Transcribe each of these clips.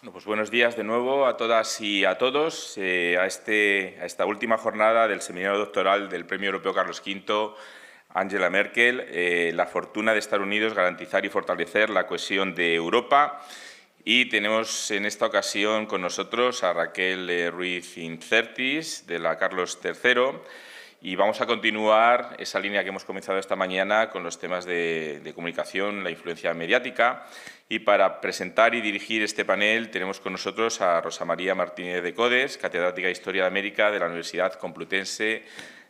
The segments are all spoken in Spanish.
Bueno, pues buenos días de nuevo a todas y a todos a esta última jornada del seminario doctoral del Premio Europeo Carlos V, Angela Merkel, la fortuna de estar unidos, garantizar y fortalecer la cohesión de Europa. Y tenemos en esta ocasión con nosotros a Raquel Ruiz Incertis, de la Carlos III, y vamos a continuar esa línea que hemos comenzado esta mañana con los temas de comunicación, la influencia mediática. Y para presentar y dirigir este panel tenemos con nosotros a Rosa María Martínez de Codes, catedrática de Historia de América de la Universidad Complutense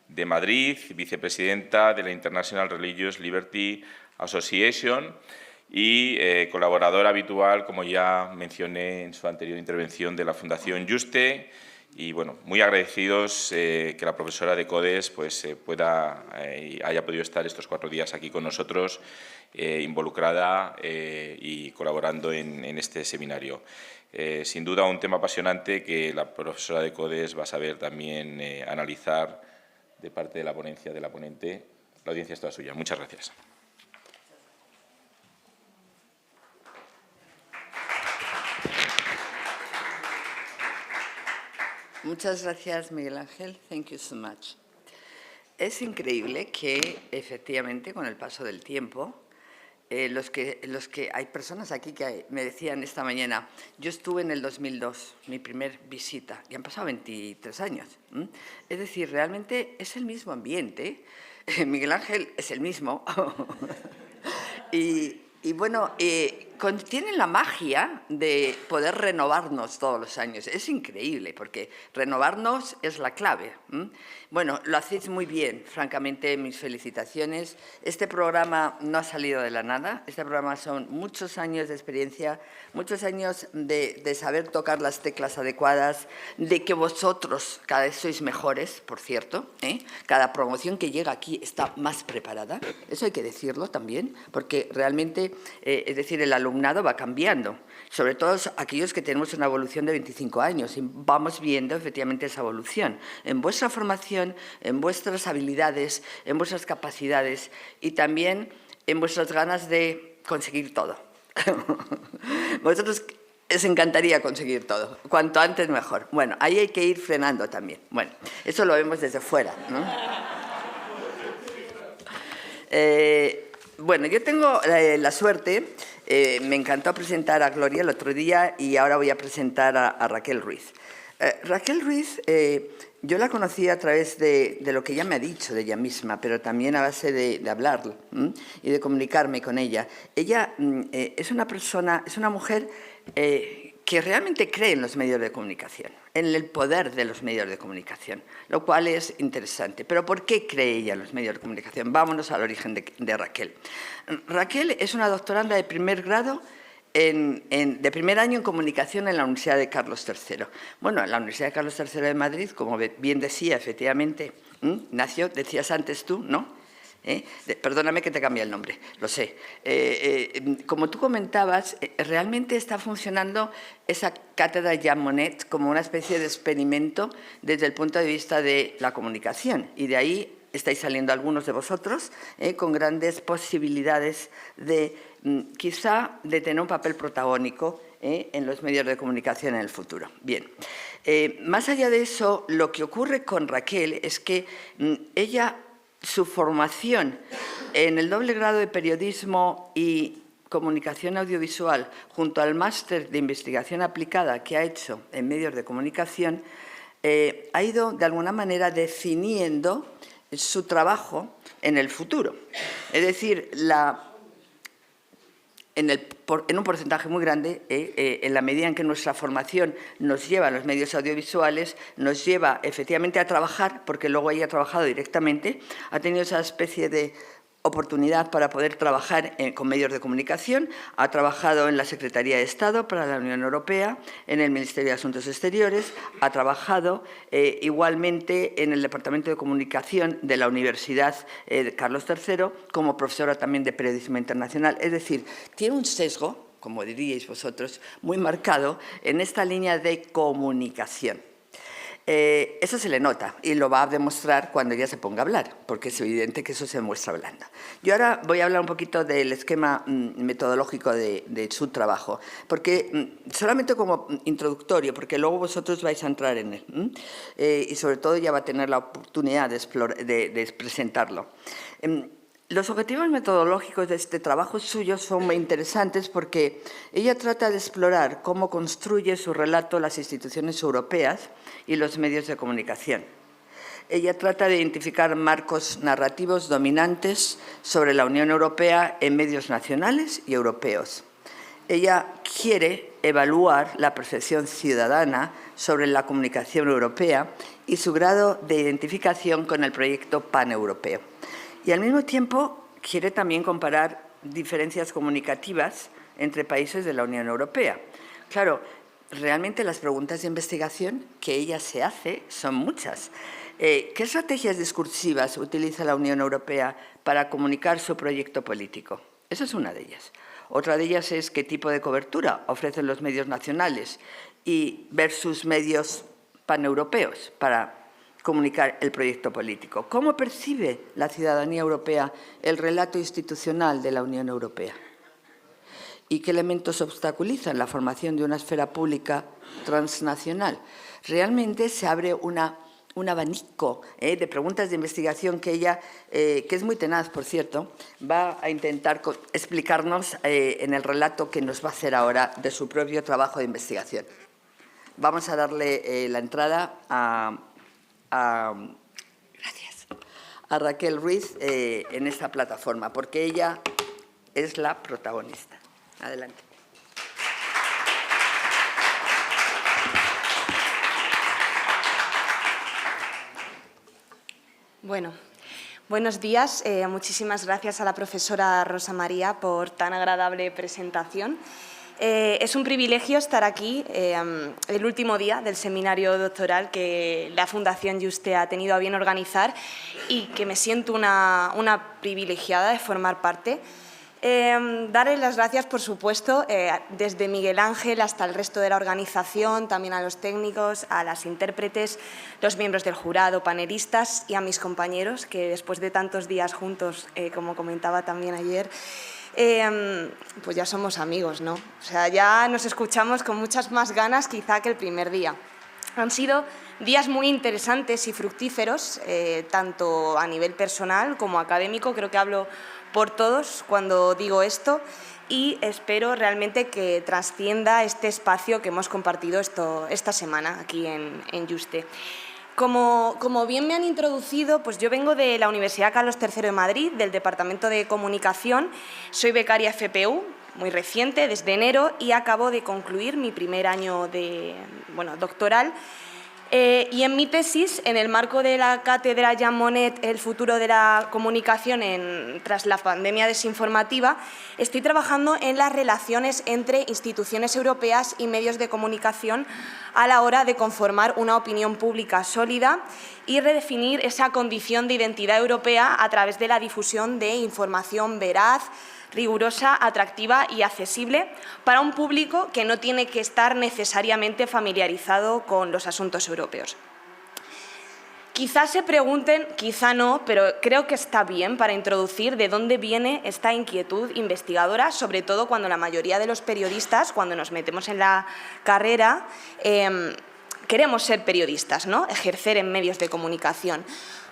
de Madrid, vicepresidenta de la International Religious Liberty Association y colaboradora habitual, como ya mencioné en su anterior intervención, de la Fundación Juste. Y bueno, muy agradecidos que la profesora de Codes haya podido estar estos 4 días aquí con nosotros, involucrada y colaborando en este seminario. Sin duda un tema apasionante que la profesora de Codes va a saber también analizar de parte de la ponencia de la ponente. La audiencia es toda suya. Muchas gracias. Muchas gracias, Miguel Ángel. Thank you so much. Es increíble que, efectivamente, con el paso del tiempo, hay personas aquí que me decían esta mañana, yo estuve en el 2002, mi primer visita, y han pasado 23 años. Es decir, realmente es el mismo ambiente. Miguel Ángel es el mismo. Y bueno, tienen la magia de poder renovarnos todos los años. Es increíble, porque renovarnos es la clave. Bueno, lo hacéis muy bien, francamente, mis felicitaciones. Este programa no ha salido de la nada. Este programa son muchos años de experiencia, muchos años de saber tocar las teclas adecuadas, de que vosotros cada vez sois mejores, por cierto. Cada promoción que llega aquí está más preparada. Eso hay que decirlo también, porque realmente, es decir, el alumnado va cambiando, sobre todo aquellos que tenemos una evolución de 25 años y vamos viendo efectivamente esa evolución en vuestra formación, en vuestras habilidades, en vuestras capacidades y también en vuestras ganas de conseguir todo. Vosotros os encantaría conseguir todo, cuanto antes mejor. Bueno, ahí hay que ir frenando también. Bueno, eso lo vemos desde fuera, ¿no? Bueno, yo tengo la suerte, me encantó presentar a Gloria el otro día y ahora voy a presentar a Raquel Ruiz. Raquel Ruiz, yo la conocí a través de lo que ella me ha dicho de ella misma, pero también a base de hablar y de comunicarme con ella. Ella es una mujer que realmente cree en los medios de comunicación, en el poder de los medios de comunicación, lo cual es interesante. ¿Pero por qué cree ella en los medios de comunicación? Vámonos al origen de Raquel. Raquel es una doctoranda de primer grado de primer año en comunicación en la Universidad de Carlos III. Bueno, la Universidad de Carlos III de Madrid, como bien decía, efectivamente, nació, decías antes tú, ¿no? Perdóname que te cambie el nombre, lo sé. Como tú comentabas, realmente está funcionando esa cátedra Jean Monnet como una especie de experimento desde el punto de vista de la comunicación, y de ahí estáis saliendo algunos de vosotros con grandes posibilidades de quizá de tener un papel protagónico en los medios de comunicación en el futuro. Bien, más allá de eso, lo que ocurre con Raquel es que su formación en el doble grado de periodismo y comunicación audiovisual junto al máster de investigación aplicada que ha hecho en medios de comunicación ha ido de alguna manera definiendo su trabajo en el futuro. Es decir, en un porcentaje muy grande, en la medida en que nuestra formación nos lleva a los medios audiovisuales, nos lleva efectivamente a trabajar, porque luego ella ha trabajado directamente, ha tenido esa especie de oportunidad para poder trabajar con medios de comunicación, ha trabajado en la Secretaría de Estado para la Unión Europea, en el Ministerio de Asuntos Exteriores, ha trabajado igualmente en el Departamento de Comunicación de la Universidad de Carlos III, como profesora también de Periodismo Internacional. Es decir, tiene un sesgo, como diríais vosotros, muy marcado en esta línea de comunicación. Eso se le nota y lo va a demostrar cuando ella se ponga a hablar, porque es evidente que eso se muestra hablando. Yo ahora voy a hablar un poquito del esquema metodológico de su trabajo, porque solamente como introductorio, porque luego vosotros vais a entrar en él, y sobre todo ella va a tener la oportunidad de presentarlo. Los objetivos metodológicos de este trabajo suyo son muy interesantes porque ella trata de explorar cómo construye su relato las instituciones europeas y los medios de comunicación. Ella trata de identificar marcos narrativos dominantes sobre la Unión Europea en medios nacionales y europeos. Ella quiere evaluar la percepción ciudadana sobre la comunicación europea y su grado de identificación con el proyecto paneuropeo. Y al mismo tiempo quiere también comparar diferencias comunicativas entre países de la Unión Europea. Claro, realmente las preguntas de investigación que ella se hace son muchas. ¿Qué estrategias discursivas utiliza la Unión Europea para comunicar su proyecto político? Esa es una de ellas. Otra de ellas es qué tipo de cobertura ofrecen los medios nacionales y versus medios paneuropeos para comunicar el proyecto político. ¿Cómo percibe la ciudadanía europea el relato institucional de la Unión Europea? ¿Y qué elementos obstaculizan la formación de una esfera pública transnacional? Realmente se abre un abanico de preguntas de investigación que ella, que es muy tenaz, por cierto, va a intentar explicarnos en el relato que nos va a hacer ahora de su propio trabajo de investigación. Vamos a darle la entrada a Raquel Ruiz en esta plataforma, porque ella es la protagonista. Adelante. Bueno, buenos días. Muchísimas gracias a la profesora Rosa María por tan agradable presentación. Es un privilegio estar aquí el último día del seminario doctoral que la Fundación Juste ha tenido a bien organizar y que me siento una privilegiada de formar parte. Darles las gracias, por supuesto, desde Miguel Ángel hasta el resto de la organización, también a los técnicos, a las intérpretes, los miembros del jurado, panelistas y a mis compañeros, que después de tantos días juntos, como comentaba también ayer, pues ya somos amigos, ¿no? O sea, ya nos escuchamos con muchas más ganas quizá que el primer día. Han sido días muy interesantes y fructíferos, tanto a nivel personal como académico. Creo que hablo por todos cuando digo esto y espero realmente que trascienda este espacio que hemos compartido esta semana aquí en Juste. Como bien me han introducido, pues yo vengo de la Universidad Carlos III de Madrid, del Departamento de Comunicación. Soy becaria FPU, muy reciente, desde enero, y acabo de concluir mi primer año doctoral. Y en mi tesis, en el marco de la cátedra Jean Monnet, el futuro de la comunicación tras la pandemia desinformativa, estoy trabajando en las relaciones entre instituciones europeas y medios de comunicación a la hora de conformar una opinión pública sólida y redefinir esa condición de identidad europea a través de la difusión de información veraz, rigurosa, atractiva y accesible para un público que no tiene que estar necesariamente familiarizado con los asuntos europeos. Quizás se pregunten, quizá no, pero creo que está bien para introducir de dónde viene esta inquietud investigadora, sobre todo cuando la mayoría de los periodistas, cuando nos metemos en la carrera, queremos ser periodistas, ¿no? Ejercer en medios de comunicación.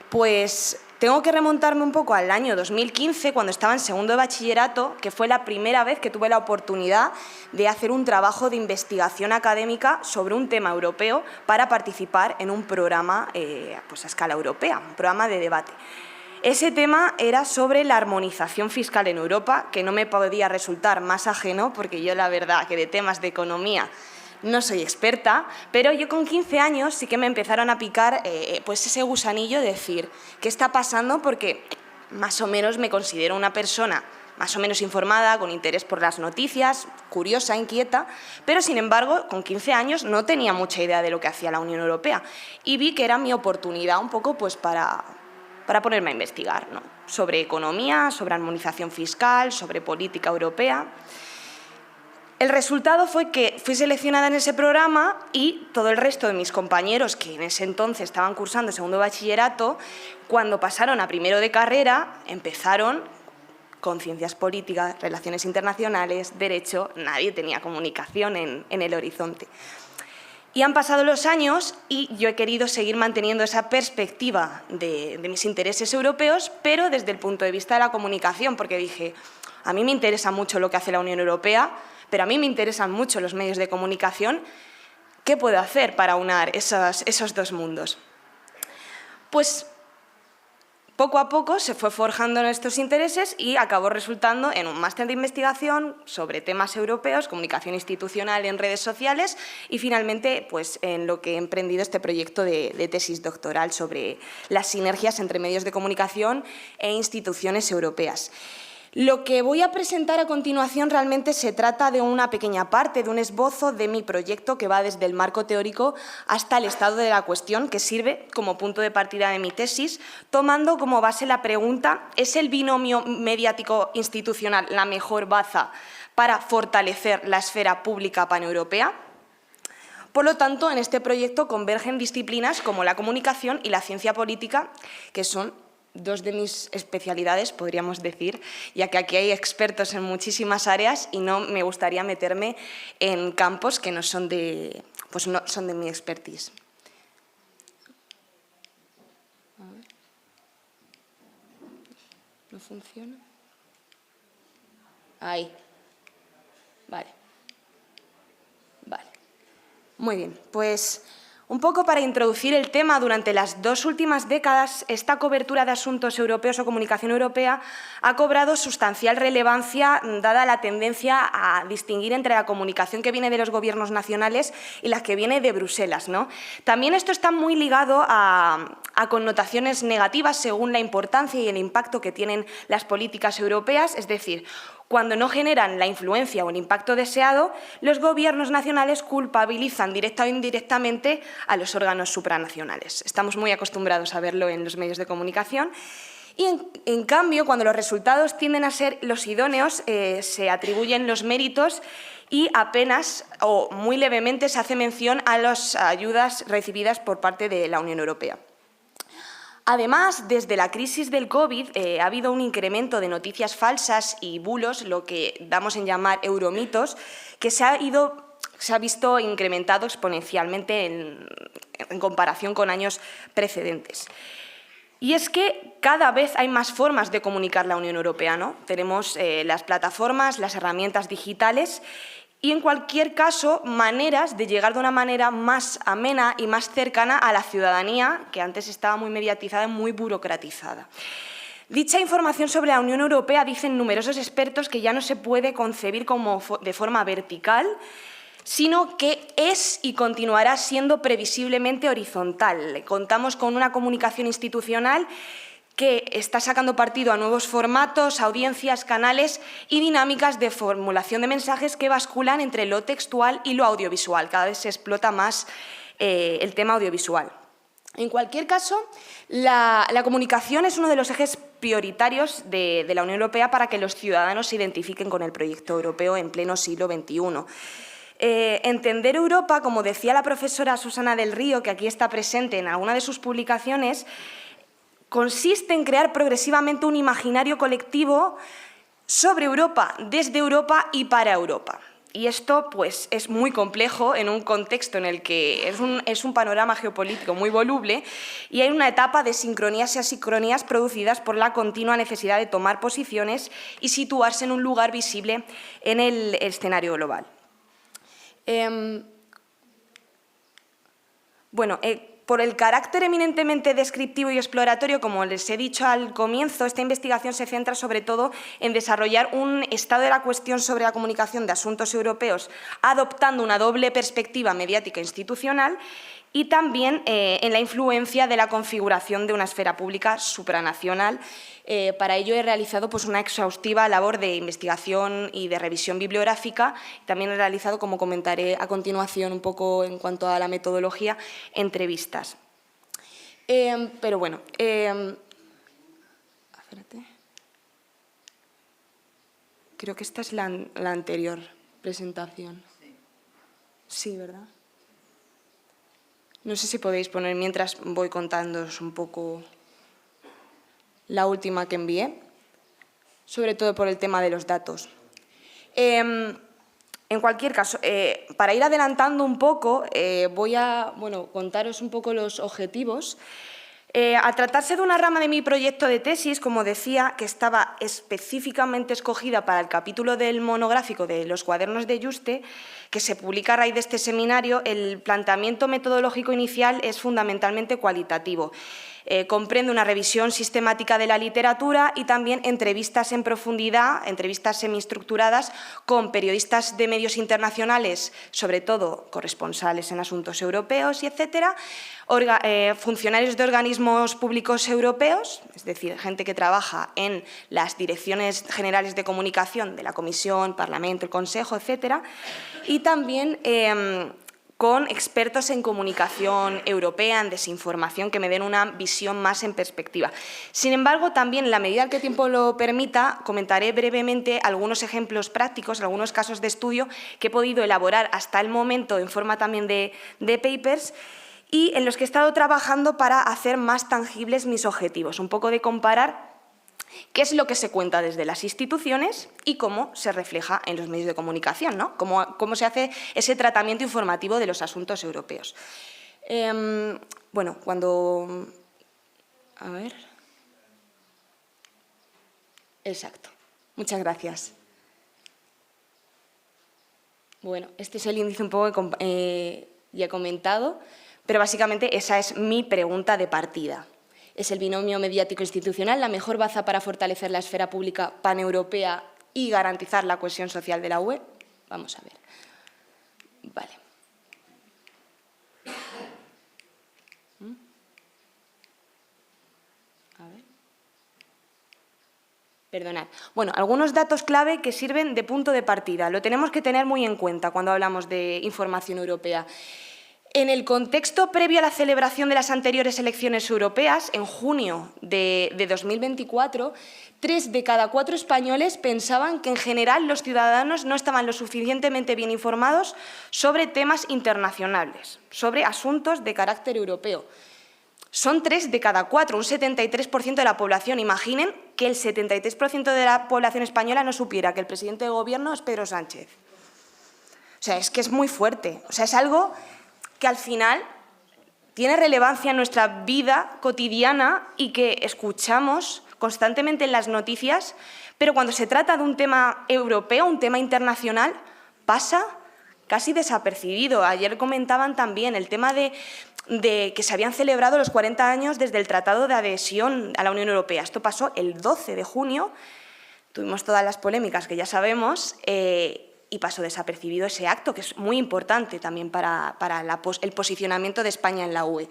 Pues tengo que remontarme un poco al año 2015, cuando estaba en segundo de bachillerato, que fue la primera vez que tuve la oportunidad de hacer un trabajo de investigación académica sobre un tema europeo para participar en un programa pues a escala europea, un programa de debate. Ese tema era sobre la armonización fiscal en Europa, que no me podía resultar más ajeno, porque yo la verdad que de temas de economía no soy experta, pero yo con 15 años sí que me empezaron a picar pues ese gusanillo de decir, ¿qué está pasando? Porque más o menos me considero una persona más o menos informada, con interés por las noticias, curiosa, inquieta, pero sin embargo, con 15 años no tenía mucha idea de lo que hacía la Unión Europea y vi que era mi oportunidad un poco pues para ponerme a investigar, ¿no? Sobre economía, sobre armonización fiscal, sobre política europea. El resultado fue que fui seleccionada en ese programa y todo el resto de mis compañeros, que en ese entonces estaban cursando segundo bachillerato, cuando pasaron a primero de carrera, empezaron con ciencias políticas, relaciones internacionales, derecho. Nadie tenía comunicación en el horizonte. Y han pasado los años y yo he querido seguir manteniendo esa perspectiva de mis intereses europeos, pero desde el punto de vista de la comunicación, porque dije, a mí me interesa mucho lo que hace la Unión Europea, pero a mí me interesan mucho los medios de comunicación. ¿Qué puedo hacer para unar esos dos mundos? Pues poco a poco se fue forjando estos intereses y acabó resultando en un máster de investigación sobre temas europeos, comunicación institucional en redes sociales y finalmente pues, en lo que he emprendido este proyecto de tesis doctoral sobre las sinergias entre medios de comunicación e instituciones europeas. Lo que voy a presentar a continuación realmente se trata de una pequeña parte, de un esbozo de mi proyecto que va desde el marco teórico hasta el estado de la cuestión, que sirve como punto de partida de mi tesis, tomando como base la pregunta: ¿es el binomio mediático institucional la mejor baza para fortalecer la esfera pública paneuropea? Por lo tanto, en este proyecto convergen disciplinas como la comunicación y la ciencia política, que son dos de mis especialidades, podríamos decir, ya que aquí hay expertos en muchísimas áreas y no me gustaría meterme en campos que no son de mi expertise. ¿No funciona? Ahí. Vale. Muy bien, pues un poco para introducir el tema, durante las 2 últimas décadas, esta cobertura de asuntos europeos o comunicación europea ha cobrado sustancial relevancia, dada la tendencia a distinguir entre la comunicación que viene de los gobiernos nacionales y la que viene de Bruselas, ¿no? También esto está muy ligado a connotaciones negativas según la importancia y el impacto que tienen las políticas europeas, es decir, cuando no generan la influencia o el impacto deseado, los gobiernos nacionales culpabilizan directa o indirectamente a los órganos supranacionales. Estamos muy acostumbrados a verlo en los medios de comunicación. Y, en cambio, cuando los resultados tienden a ser los idóneos, se atribuyen los méritos y apenas o muy levemente se hace mención a las ayudas recibidas por parte de la Unión Europea. Además, desde la crisis del COVID ha habido un incremento de noticias falsas y bulos, lo que damos en llamar euromitos, que se ha visto incrementado exponencialmente en comparación con años precedentes. Y es que cada vez hay más formas de comunicar la Unión Europea, ¿no? Tenemos las plataformas, las herramientas digitales y, en cualquier caso, maneras de llegar de una manera más amena y más cercana a la ciudadanía, que antes estaba muy mediatizada y muy burocratizada. Dicha información sobre la Unión Europea, dicen numerosos expertos, que ya no se puede concebir como de forma vertical, sino que es y continuará siendo previsiblemente horizontal. Contamos con una comunicación institucional que está sacando partido a nuevos formatos, audiencias, canales y dinámicas de formulación de mensajes que basculan entre lo textual y lo audiovisual. Cada vez se explota más el tema audiovisual. En cualquier caso, la comunicación es uno de los ejes prioritarios de la Unión Europea para que los ciudadanos se identifiquen con el proyecto europeo en pleno siglo XXI. Entender Europa, como decía la profesora Susana del Río, que aquí está presente en alguna de sus publicaciones, consiste en crear progresivamente un imaginario colectivo sobre Europa, desde Europa y para Europa. Y esto pues, es muy complejo en un contexto en el que es un panorama geopolítico muy voluble y hay una etapa de sincronías y asincronías producidas por la continua necesidad de tomar posiciones y situarse en un lugar visible en el escenario global. Por el carácter eminentemente descriptivo y exploratorio, como les he dicho al comienzo, esta investigación se centra sobre todo en desarrollar un estado de la cuestión sobre la comunicación de asuntos europeos, adoptando una doble perspectiva mediática e institucional, y también en la influencia de la configuración de una esfera pública supranacional. Para ello he realizado pues, una exhaustiva labor de investigación y de revisión bibliográfica. También he realizado, como comentaré a continuación un poco en cuanto a la metodología, entrevistas. Pero bueno, espérate. Creo que esta es la anterior. presentación. Sí, ¿verdad? No sé si podéis poner, mientras voy contándoos un poco la última que envié, sobre todo por el tema de los datos. En cualquier caso, para ir adelantando un poco, voy a contaros un poco los objetivos. Al tratarse de una rama de mi proyecto de tesis, como decía, que estaba específicamente escogida para el capítulo del monográfico de los cuadernos de Yuste, que se publica a raíz de este seminario, el planteamiento metodológico inicial es fundamentalmente cualitativo. Comprende una revisión sistemática de la literatura y también entrevistas en profundidad, entrevistas semiestructuradas con periodistas de medios internacionales, sobre todo corresponsales en asuntos europeos y etcétera, funcionarios de organismos públicos europeos, es decir, gente que trabaja en las direcciones generales de comunicación de la Comisión, Parlamento, el Consejo, etcétera, y también con expertos en comunicación europea, en desinformación, que me den una visión más en perspectiva. Sin embargo, también, en la medida que el tiempo lo permita, comentaré brevemente algunos ejemplos prácticos, algunos casos de estudio que he podido elaborar hasta el momento en forma también de papers y en los que he estado trabajando para hacer más tangibles mis objetivos, un poco de comparar qué es lo que se cuenta desde las instituciones y cómo se refleja en los medios de comunicación, ¿no? Cómo se hace ese tratamiento informativo de los asuntos europeos. A ver. Exacto. Muchas gracias. Bueno, este es el índice un poco que ya he comentado, pero básicamente esa es mi pregunta de partida. ¿Es el binomio mediático-institucional la mejor baza para fortalecer la esfera pública paneuropea y garantizar la cohesión social de la UE? Vamos a ver. Vale. A ver. Perdonad. Bueno, algunos datos clave que sirven de punto de partida. Lo tenemos que tener muy en cuenta cuando hablamos de información europea. En el contexto previo a la celebración de las anteriores elecciones europeas, en junio de 2024, 3 de cada 4 españoles pensaban que en general los ciudadanos no estaban lo suficientemente bien informados sobre temas internacionales, sobre asuntos de carácter europeo. Son 3 de cada 4, un 73% de la población. Imaginen que el 73% de la población española no supiera que el presidente de gobierno es Pedro Sánchez. O sea, es que es muy fuerte. O sea, es algo que al final tiene relevancia en nuestra vida cotidiana y que escuchamos constantemente en las noticias, pero cuando se trata de un tema europeo, un tema internacional, pasa casi desapercibido. Ayer comentaban también el tema de que se habían celebrado los 40 años desde el Tratado de Adhesión a la Unión Europea. Esto pasó el 12 de junio, tuvimos todas las polémicas que ya sabemos, y pasó desapercibido ese acto, que es muy importante también para el posicionamiento de España en la UE.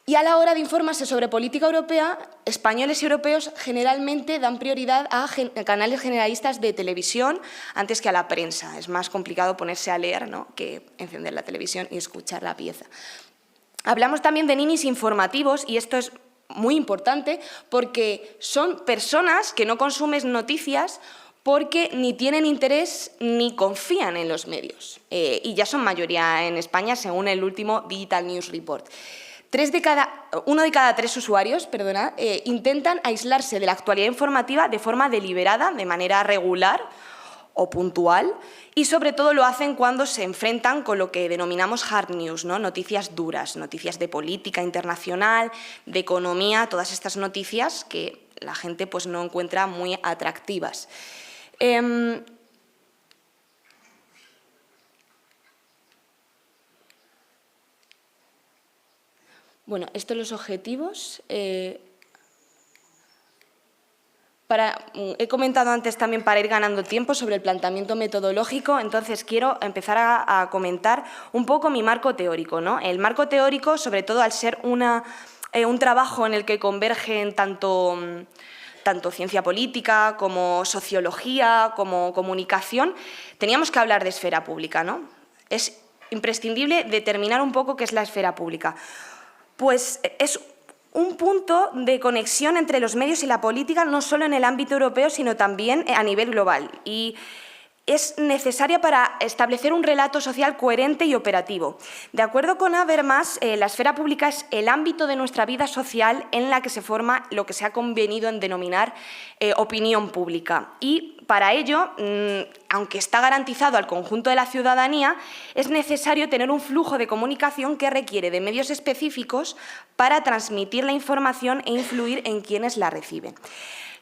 Y a la hora de informarse sobre política europea, españoles y europeos generalmente dan prioridad a canales generalistas de televisión antes que a la prensa. Es más complicado ponerse a leer, ¿no?, que encender la televisión y escuchar la pieza. Hablamos también de ninis informativos, y esto es muy importante porque son personas que no consumen noticias porque ni tienen interés ni confían en los medios. Y ya son mayoría en España, según el último Digital News Report. Uno de cada 3 usuarios intentan aislarse de la actualidad informativa de forma deliberada, de manera regular o puntual, y sobre todo lo hacen cuando se enfrentan con lo que denominamos hard news, ¿no?, noticias duras, noticias de política internacional, de economía, todas estas noticias que la gente pues, no encuentra muy atractivas. Bueno, estos son los objetivos. He comentado antes también para ir ganando tiempo sobre el planteamiento metodológico, entonces quiero empezar a comentar un poco mi marco teórico, ¿no? El marco teórico, sobre todo al ser un trabajo en el que convergen tanto ciencia política como sociología, como comunicación, teníamos que hablar de esfera pública, ¿no? Es imprescindible determinar un poco qué es la esfera pública. Pues es un punto de conexión entre los medios y la política, no solo en el ámbito europeo, sino también a nivel global. Y es necesaria para establecer un relato social coherente y operativo. De acuerdo con Habermas, la esfera pública es el ámbito de nuestra vida social en la que se forma lo que se ha convenido en denominar opinión pública. Y para ello, aunque está garantizado al conjunto de la ciudadanía, es necesario tener un flujo de comunicación que requiere de medios específicos para transmitir la información e influir en quienes la reciben.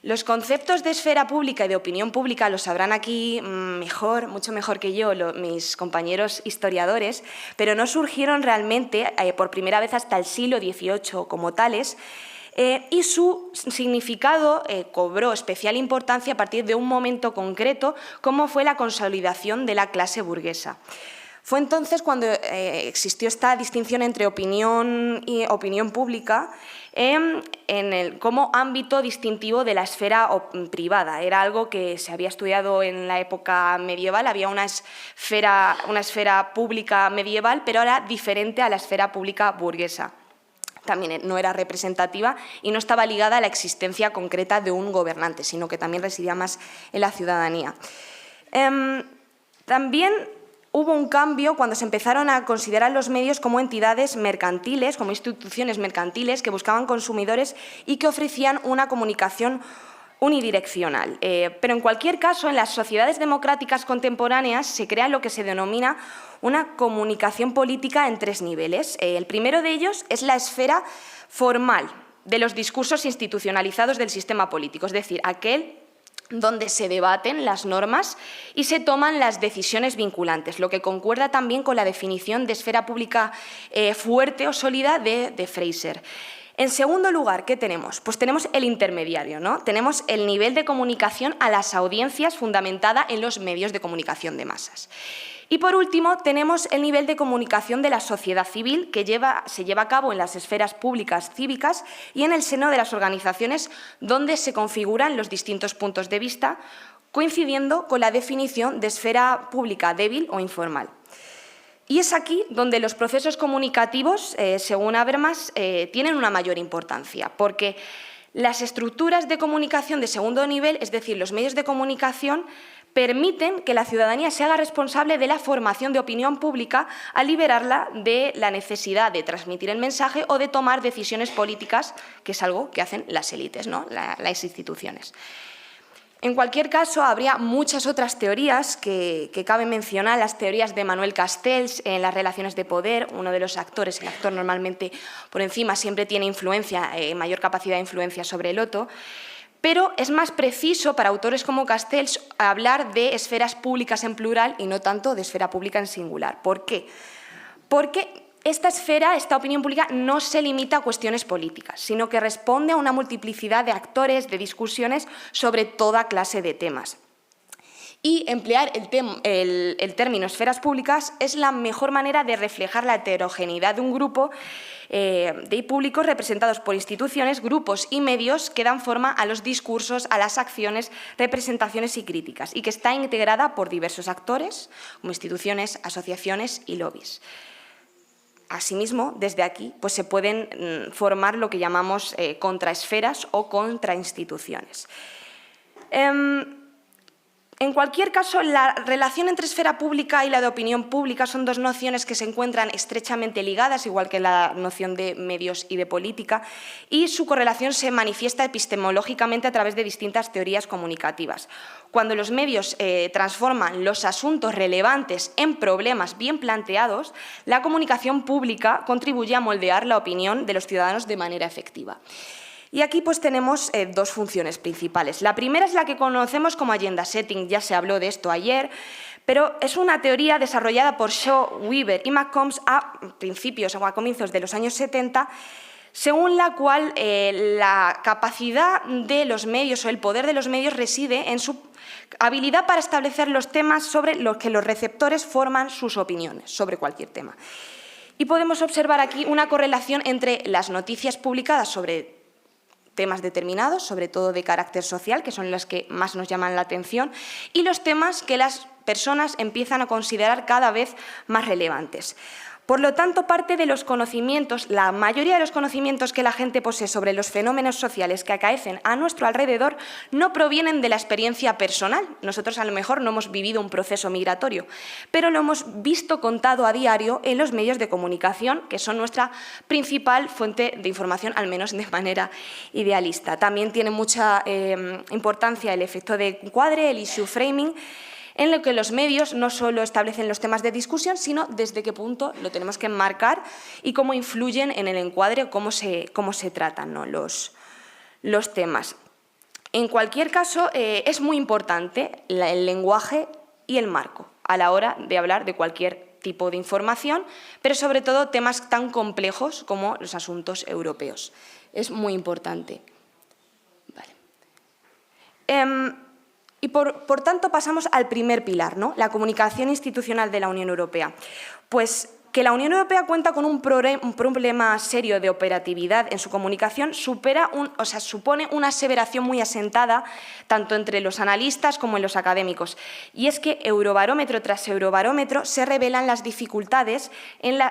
Los conceptos de esfera pública y de opinión pública los sabrán aquí mejor, mucho mejor que yo, mis compañeros historiadores, pero no surgieron realmente por primera vez hasta el siglo XVIII como tales, y su significado cobró especial importancia a partir de un momento concreto, como fue la consolidación de la clase burguesa. Fue entonces cuando existió esta distinción entre opinión y opinión pública como ámbito distintivo de la esfera privada. Era algo que se había estudiado en la época medieval, había una esfera pública medieval, pero era diferente a la esfera pública burguesa. También no era representativa y no estaba ligada a la existencia concreta de un gobernante, sino que también residía más en la ciudadanía. También hubo un cambio cuando se empezaron a considerar los medios como entidades mercantiles, como instituciones mercantiles que buscaban consumidores y que ofrecían una comunicación unidireccional. Pero en cualquier caso, en las sociedades democráticas contemporáneas se crea lo que se denomina una comunicación política en 3 niveles. El primero de ellos es la esfera formal de los discursos institucionalizados del sistema político, es decir, aquel donde se debaten las normas y se toman las decisiones vinculantes, lo que concuerda también con la definición de esfera pública fuerte o sólida de Fraser. En segundo lugar, ¿qué tenemos? Pues tenemos el intermediario, ¿no? Tenemos el nivel de comunicación a las audiencias fundamentada en los medios de comunicación de masas. Y por último, tenemos el nivel de comunicación de la sociedad civil que se lleva a cabo en las esferas públicas cívicas y en el seno de las organizaciones donde se configuran los distintos puntos de vista, coincidiendo con la definición de esfera pública débil o informal. Y es aquí donde los procesos comunicativos, según Habermas, tienen una mayor importancia, porque las estructuras de comunicación de segundo nivel, es decir, los medios de comunicación, permiten que la ciudadanía se haga responsable de la formación de opinión pública al liberarla de la necesidad de transmitir el mensaje o de tomar decisiones políticas, que es algo que hacen las élites, ¿no? Las instituciones. En cualquier caso, habría muchas otras teorías que cabe mencionar, las teorías de Manuel Castells en las relaciones de poder. Uno de los actores, el actor normalmente por encima siempre tiene influencia, mayor capacidad de influencia sobre el otro, pero es más preciso para autores como Castells hablar de esferas públicas en plural y no tanto de esfera pública en singular. ¿Por qué? Porque esta esfera, esta opinión pública, no se limita a cuestiones políticas, sino que responde a una multiplicidad de actores, de discusiones sobre toda clase de temas. Y emplear el término esferas públicas es la mejor manera de reflejar la heterogeneidad de un grupo de públicos representados por instituciones, grupos y medios que dan forma a los discursos, a las acciones, representaciones y críticas, y que está integrada por diversos actores, como instituciones, asociaciones y lobbies. Asimismo, desde aquí pues se pueden formar lo que llamamos contraesferas o contrainstituciones. En cualquier caso, la relación entre esfera pública y la de opinión pública son dos nociones que se encuentran estrechamente ligadas, igual que la noción de medios y de política, y su correlación se manifiesta epistemológicamente a través de distintas teorías comunicativas. Cuando los medios transforman los asuntos relevantes en problemas bien planteados, la comunicación pública contribuye a moldear la opinión de los ciudadanos de manera efectiva. Y aquí pues tenemos dos funciones principales. La primera es la que conocemos como agenda setting, ya se habló de esto ayer, pero es una teoría desarrollada por Shaw, Weaver y McCombs a principios o a comienzos de los años 70, según la cual la capacidad de los medios o el poder de los medios reside en su habilidad para establecer los temas sobre los que los receptores forman sus opiniones sobre cualquier tema. Y podemos observar aquí una correlación entre las noticias publicadas sobre temas determinados, sobre todo de carácter social, que son los que más nos llaman la atención, y los temas que las personas empiezan a considerar cada vez más relevantes. Por lo tanto, parte de los conocimientos, la mayoría de los conocimientos que la gente posee sobre los fenómenos sociales que acaecen a nuestro alrededor no provienen de la experiencia personal. Nosotros a lo mejor no hemos vivido un proceso migratorio, pero lo hemos visto contado a diario en los medios de comunicación, que son nuestra principal fuente de información, al menos de manera idealista. También tiene mucha importancia el efecto de encuadre, el issue framing, en lo que los medios no solo establecen los temas de discusión, sino desde qué punto lo tenemos que enmarcar y cómo influyen en el encuadre, cómo se tratan, ¿no?, los temas. En cualquier caso, es muy importante el lenguaje y el marco a la hora de hablar de cualquier tipo de información, pero sobre todo temas tan complejos como los asuntos europeos. Es muy importante. Vale. Y por tanto pasamos al primer pilar, ¿no?, la comunicación institucional de la Unión Europea. Pues que la Unión Europea cuenta con un problema serio de operatividad en su comunicación supone una aseveración muy asentada tanto entre los analistas como en los académicos. Y es que eurobarómetro tras eurobarómetro se revelan las dificultades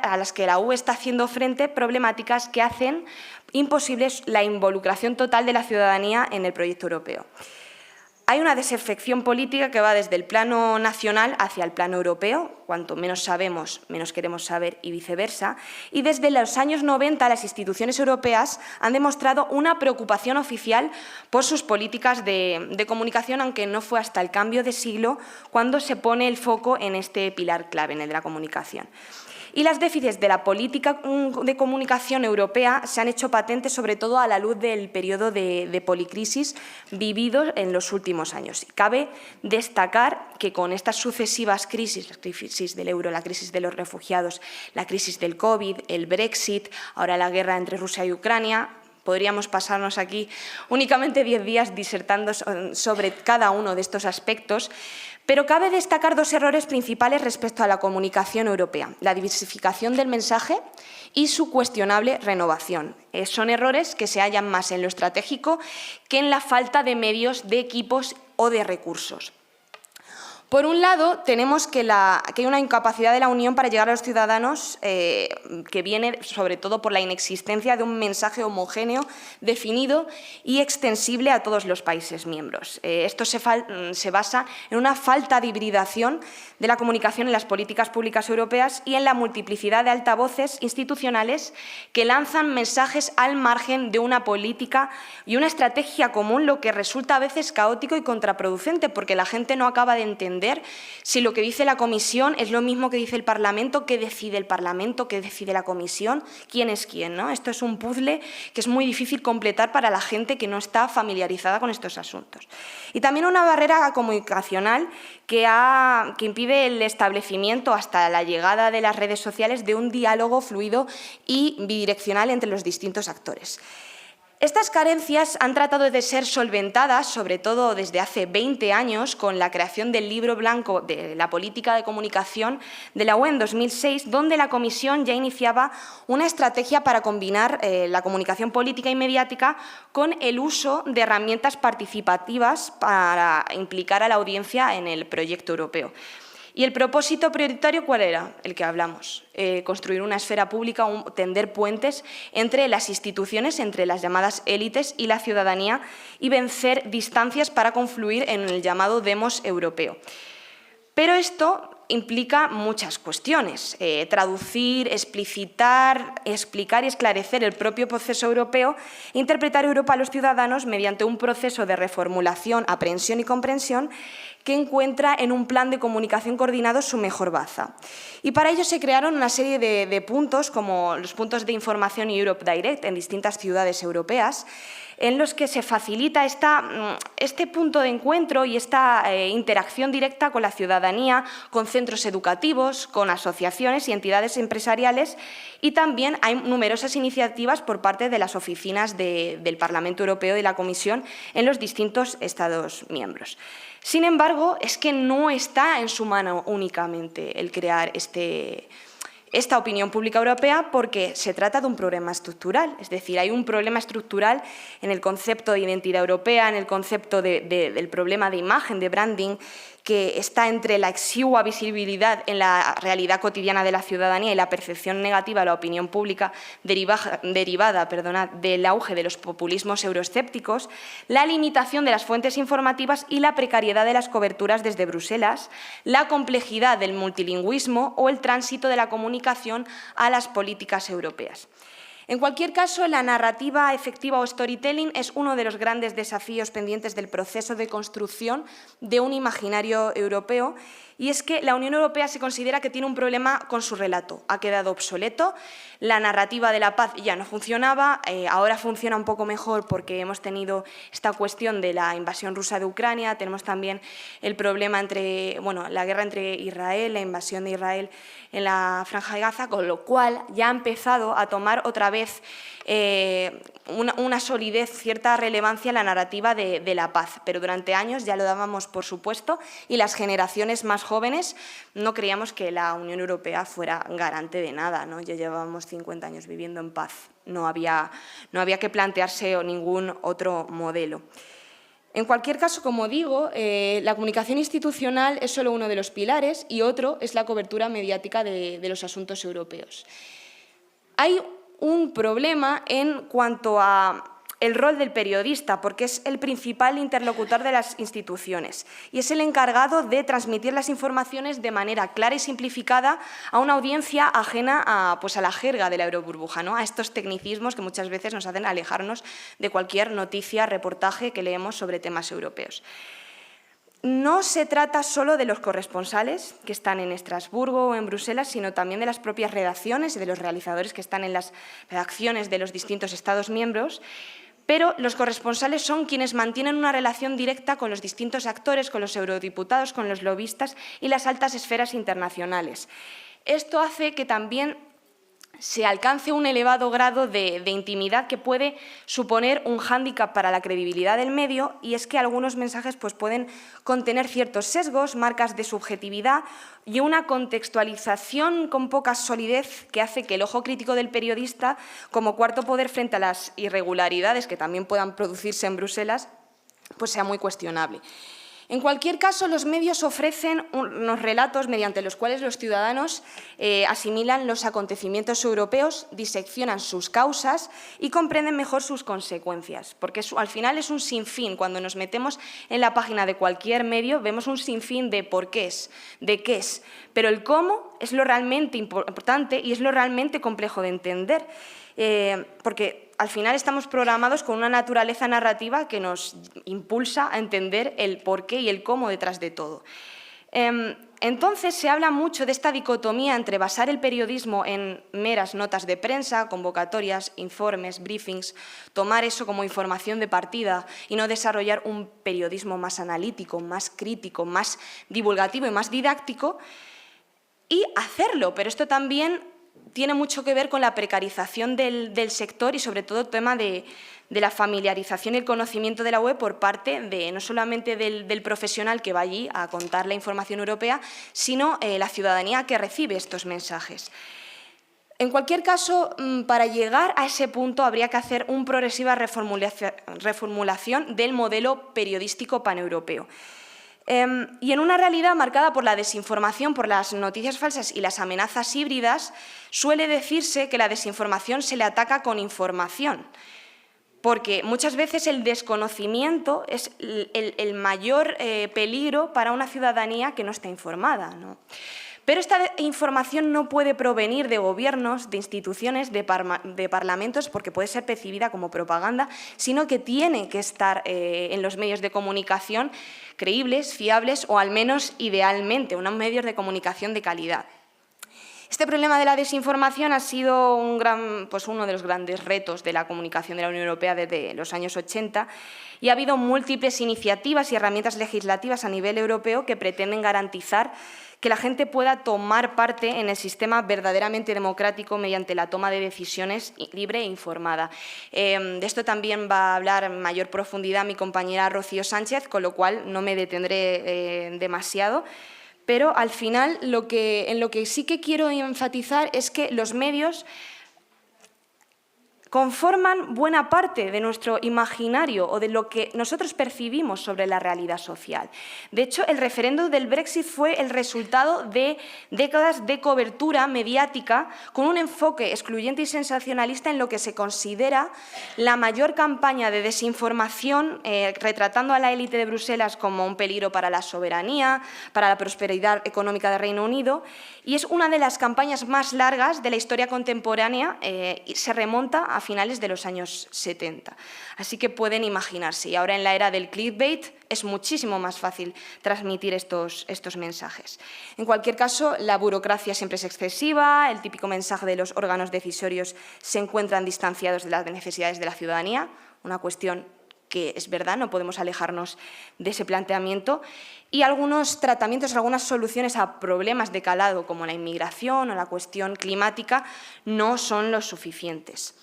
a las que la UE está haciendo frente, problemáticas que hacen imposibles la involucración total de la ciudadanía en el proyecto europeo. Hay una desafección política que va desde el plano nacional hacia el plano europeo, cuanto menos sabemos, menos queremos saber y viceversa, y desde los años 90 las instituciones europeas han demostrado una preocupación oficial por sus políticas de comunicación, aunque no fue hasta el cambio de siglo cuando se pone el foco en este pilar clave, en el de la comunicación. Y las déficits de la política de comunicación europea se han hecho patentes sobre todo a la luz del periodo de policrisis vivido en los últimos años. Cabe destacar que con estas sucesivas crisis, la crisis del euro, la crisis de los refugiados, la crisis del COVID, el Brexit, ahora la guerra entre Rusia y Ucrania, podríamos pasarnos aquí únicamente 10 días disertando sobre cada uno de estos aspectos, pero cabe destacar dos errores principales respecto a la comunicación europea: la diversificación del mensaje y su cuestionable renovación. Son errores que se hallan más en lo estratégico que en la falta de medios, de equipos o de recursos. Por un lado, tenemos que hay una incapacidad de la Unión para llegar a los ciudadanos que viene sobre todo por la inexistencia de un mensaje homogéneo, definido y extensible a todos los países miembros. Esto se basa en una falta de hibridación de la comunicación en las políticas públicas europeas y en la multiplicidad de altavoces institucionales que lanzan mensajes al margen de una política y una estrategia común, lo que resulta a veces caótico y contraproducente, porque la gente no acaba de entender si lo que dice la Comisión es lo mismo que dice el Parlamento, qué decide el Parlamento, qué decide la Comisión, quién es quién, ¿no? Esto es un puzzle que es muy difícil completar para la gente que no está familiarizada con estos asuntos. Y también una barrera comunicacional que impide el establecimiento hasta la llegada de las redes sociales de un diálogo fluido y bidireccional entre los distintos actores. Estas carencias han tratado de ser solventadas, sobre todo desde hace 20 años, con la creación del Libro Blanco de la Política de Comunicación de la UE en 2006, donde la Comisión ya iniciaba una estrategia para combinar la comunicación política y mediática con el uso de herramientas participativas para implicar a la audiencia en el proyecto europeo. ¿Y el propósito prioritario cuál era? El que hablamos, construir una esfera pública, tender puentes entre las instituciones, entre las llamadas élites y la ciudadanía, y vencer distancias para confluir en el llamado demos europeo. Pero esto implica muchas cuestiones: traducir, explicitar, explicar y esclarecer el propio proceso europeo, interpretar Europa a los ciudadanos mediante un proceso de reformulación, aprehensión y comprensión que encuentra en un plan de comunicación coordinado su mejor baza. Y para ello se crearon una serie de puntos, como los puntos de información Europe Direct en distintas ciudades europeas, en los que se facilita este punto de encuentro y esta interacción directa con la ciudadanía, con centros educativos, con asociaciones y entidades empresariales, y también hay numerosas iniciativas por parte de las oficinas del Parlamento Europeo y de la Comisión en los distintos Estados miembros. Sin embargo, es que no está en su mano únicamente el crear esta opinión pública europea, porque se trata de un problema estructural. Es decir, hay un problema estructural en el concepto de identidad europea, en el concepto del problema de imagen, de branding, que está entre la exigua visibilidad en la realidad cotidiana de la ciudadanía y la percepción negativa de la opinión pública derivada del auge de los populismos euroescépticos, la limitación de las fuentes informativas y la precariedad de las coberturas desde Bruselas, la complejidad del multilingüismo o el tránsito de la comunicación a las políticas europeas. En cualquier caso, la narrativa efectiva o storytelling es uno de los grandes desafíos pendientes del proceso de construcción de un imaginario europeo, y es que la Unión Europea se considera que tiene un problema con su relato. Ha quedado obsoleto, la narrativa de la paz ya no funcionaba, ahora funciona un poco mejor porque hemos tenido esta cuestión de la invasión rusa de Ucrania, tenemos también el problema la guerra entre Israel, la invasión de Israel en la Franja de Gaza, con lo cual ya ha empezado a tomar otra vez una solidez, cierta relevancia en la narrativa de la paz. Pero durante años ya lo dábamos por supuesto y las generaciones más jóvenes no creíamos que la Unión Europea fuera garante de nada, ¿no? Ya llevábamos 50 años viviendo en paz, no había que plantearse ningún otro modelo. En cualquier caso, como digo, la comunicación institucional es solo uno de los pilares y otro es la cobertura mediática de los asuntos europeos. Hay un problema en cuanto a el rol del periodista, porque es el principal interlocutor de las instituciones y es el encargado de transmitir las informaciones de manera clara y simplificada a una audiencia ajena a la jerga de la euroburbuja, ¿no? A estos tecnicismos que muchas veces nos hacen alejarnos de cualquier noticia, reportaje que leemos sobre temas europeos. No se trata solo de los corresponsales que están en Estrasburgo o en Bruselas, sino también de las propias redacciones y de los realizadores que están en las redacciones de los distintos Estados miembros, pero los corresponsales son quienes mantienen una relación directa con los distintos actores, con los eurodiputados, con los lobistas y las altas esferas internacionales. Esto hace que también se alcance un elevado grado de intimidad que puede suponer un hándicap para la credibilidad del medio, y es que algunos mensajes pueden contener ciertos sesgos, marcas de subjetividad y una contextualización con poca solidez que hace que el ojo crítico del periodista, como cuarto poder frente a las irregularidades que también puedan producirse en Bruselas, sea muy cuestionable. En cualquier caso, los medios ofrecen unos relatos mediante los cuales los ciudadanos asimilan los acontecimientos europeos, diseccionan sus causas y comprenden mejor sus consecuencias, porque al final es un sinfín. Cuando nos metemos en la página de cualquier medio vemos un sinfín de por qué es, de qué es, pero el cómo es lo realmente importante y es lo realmente complejo de entender, porque al final estamos programados con una naturaleza narrativa que nos impulsa a entender el porqué y el cómo detrás de todo. Entonces se habla mucho de esta dicotomía entre basar el periodismo en meras notas de prensa, convocatorias, informes, briefings, tomar eso como información de partida y no desarrollar un periodismo más analítico, más crítico, más divulgativo y más didáctico, y hacerlo, pero esto también tiene mucho que ver con la precarización del sector y sobre todo el tema de la familiarización y el conocimiento de la web por parte no solamente del profesional que va allí a contar la información europea, sino la ciudadanía que recibe estos mensajes. En cualquier caso, para llegar a ese punto habría que hacer una progresiva reformulación del modelo periodístico paneuropeo. Y en una realidad marcada por la desinformación, por las noticias falsas y las amenazas híbridas, suele decirse que la desinformación se le ataca con información, porque muchas veces el desconocimiento es el mayor peligro para una ciudadanía que no está informada, ¿no? Pero esta información no puede provenir de gobiernos, de instituciones, de parlamentos, porque puede ser percibida como propaganda, sino que tiene que estar en los medios de comunicación creíbles, fiables o al menos idealmente unos medios de comunicación de calidad. Este problema de la desinformación ha sido uno de los grandes retos de la comunicación de la Unión Europea desde los años 80 y ha habido múltiples iniciativas y herramientas legislativas a nivel europeo que pretenden garantizar que la gente pueda tomar parte en el sistema verdaderamente democrático mediante la toma de decisiones libre e informada. De esto también va a hablar en mayor profundidad mi compañera Rocío Sánchez, con lo cual no me detendré demasiado. Pero al final en lo que sí que quiero enfatizar es que los medios conforman buena parte de nuestro imaginario o de lo que nosotros percibimos sobre la realidad social. De hecho, el referéndum del Brexit fue el resultado de décadas de cobertura mediática con un enfoque excluyente y sensacionalista en lo que se considera la mayor campaña de desinformación, retratando a la élite de Bruselas como un peligro para la soberanía, para la prosperidad económica del Reino Unido, y es una de las campañas más largas de la historia contemporánea y se remonta a finales de los años 70. Así que pueden imaginarse, y ahora en la era del clickbait es muchísimo más fácil transmitir estos mensajes. En cualquier caso, la burocracia siempre es excesiva, el típico mensaje de los órganos decisorios se encuentran distanciados de las necesidades de la ciudadanía, una cuestión que es verdad, no podemos alejarnos de ese planteamiento, y algunos tratamientos, algunas soluciones a problemas de calado como la inmigración o la cuestión climática no son los suficientes.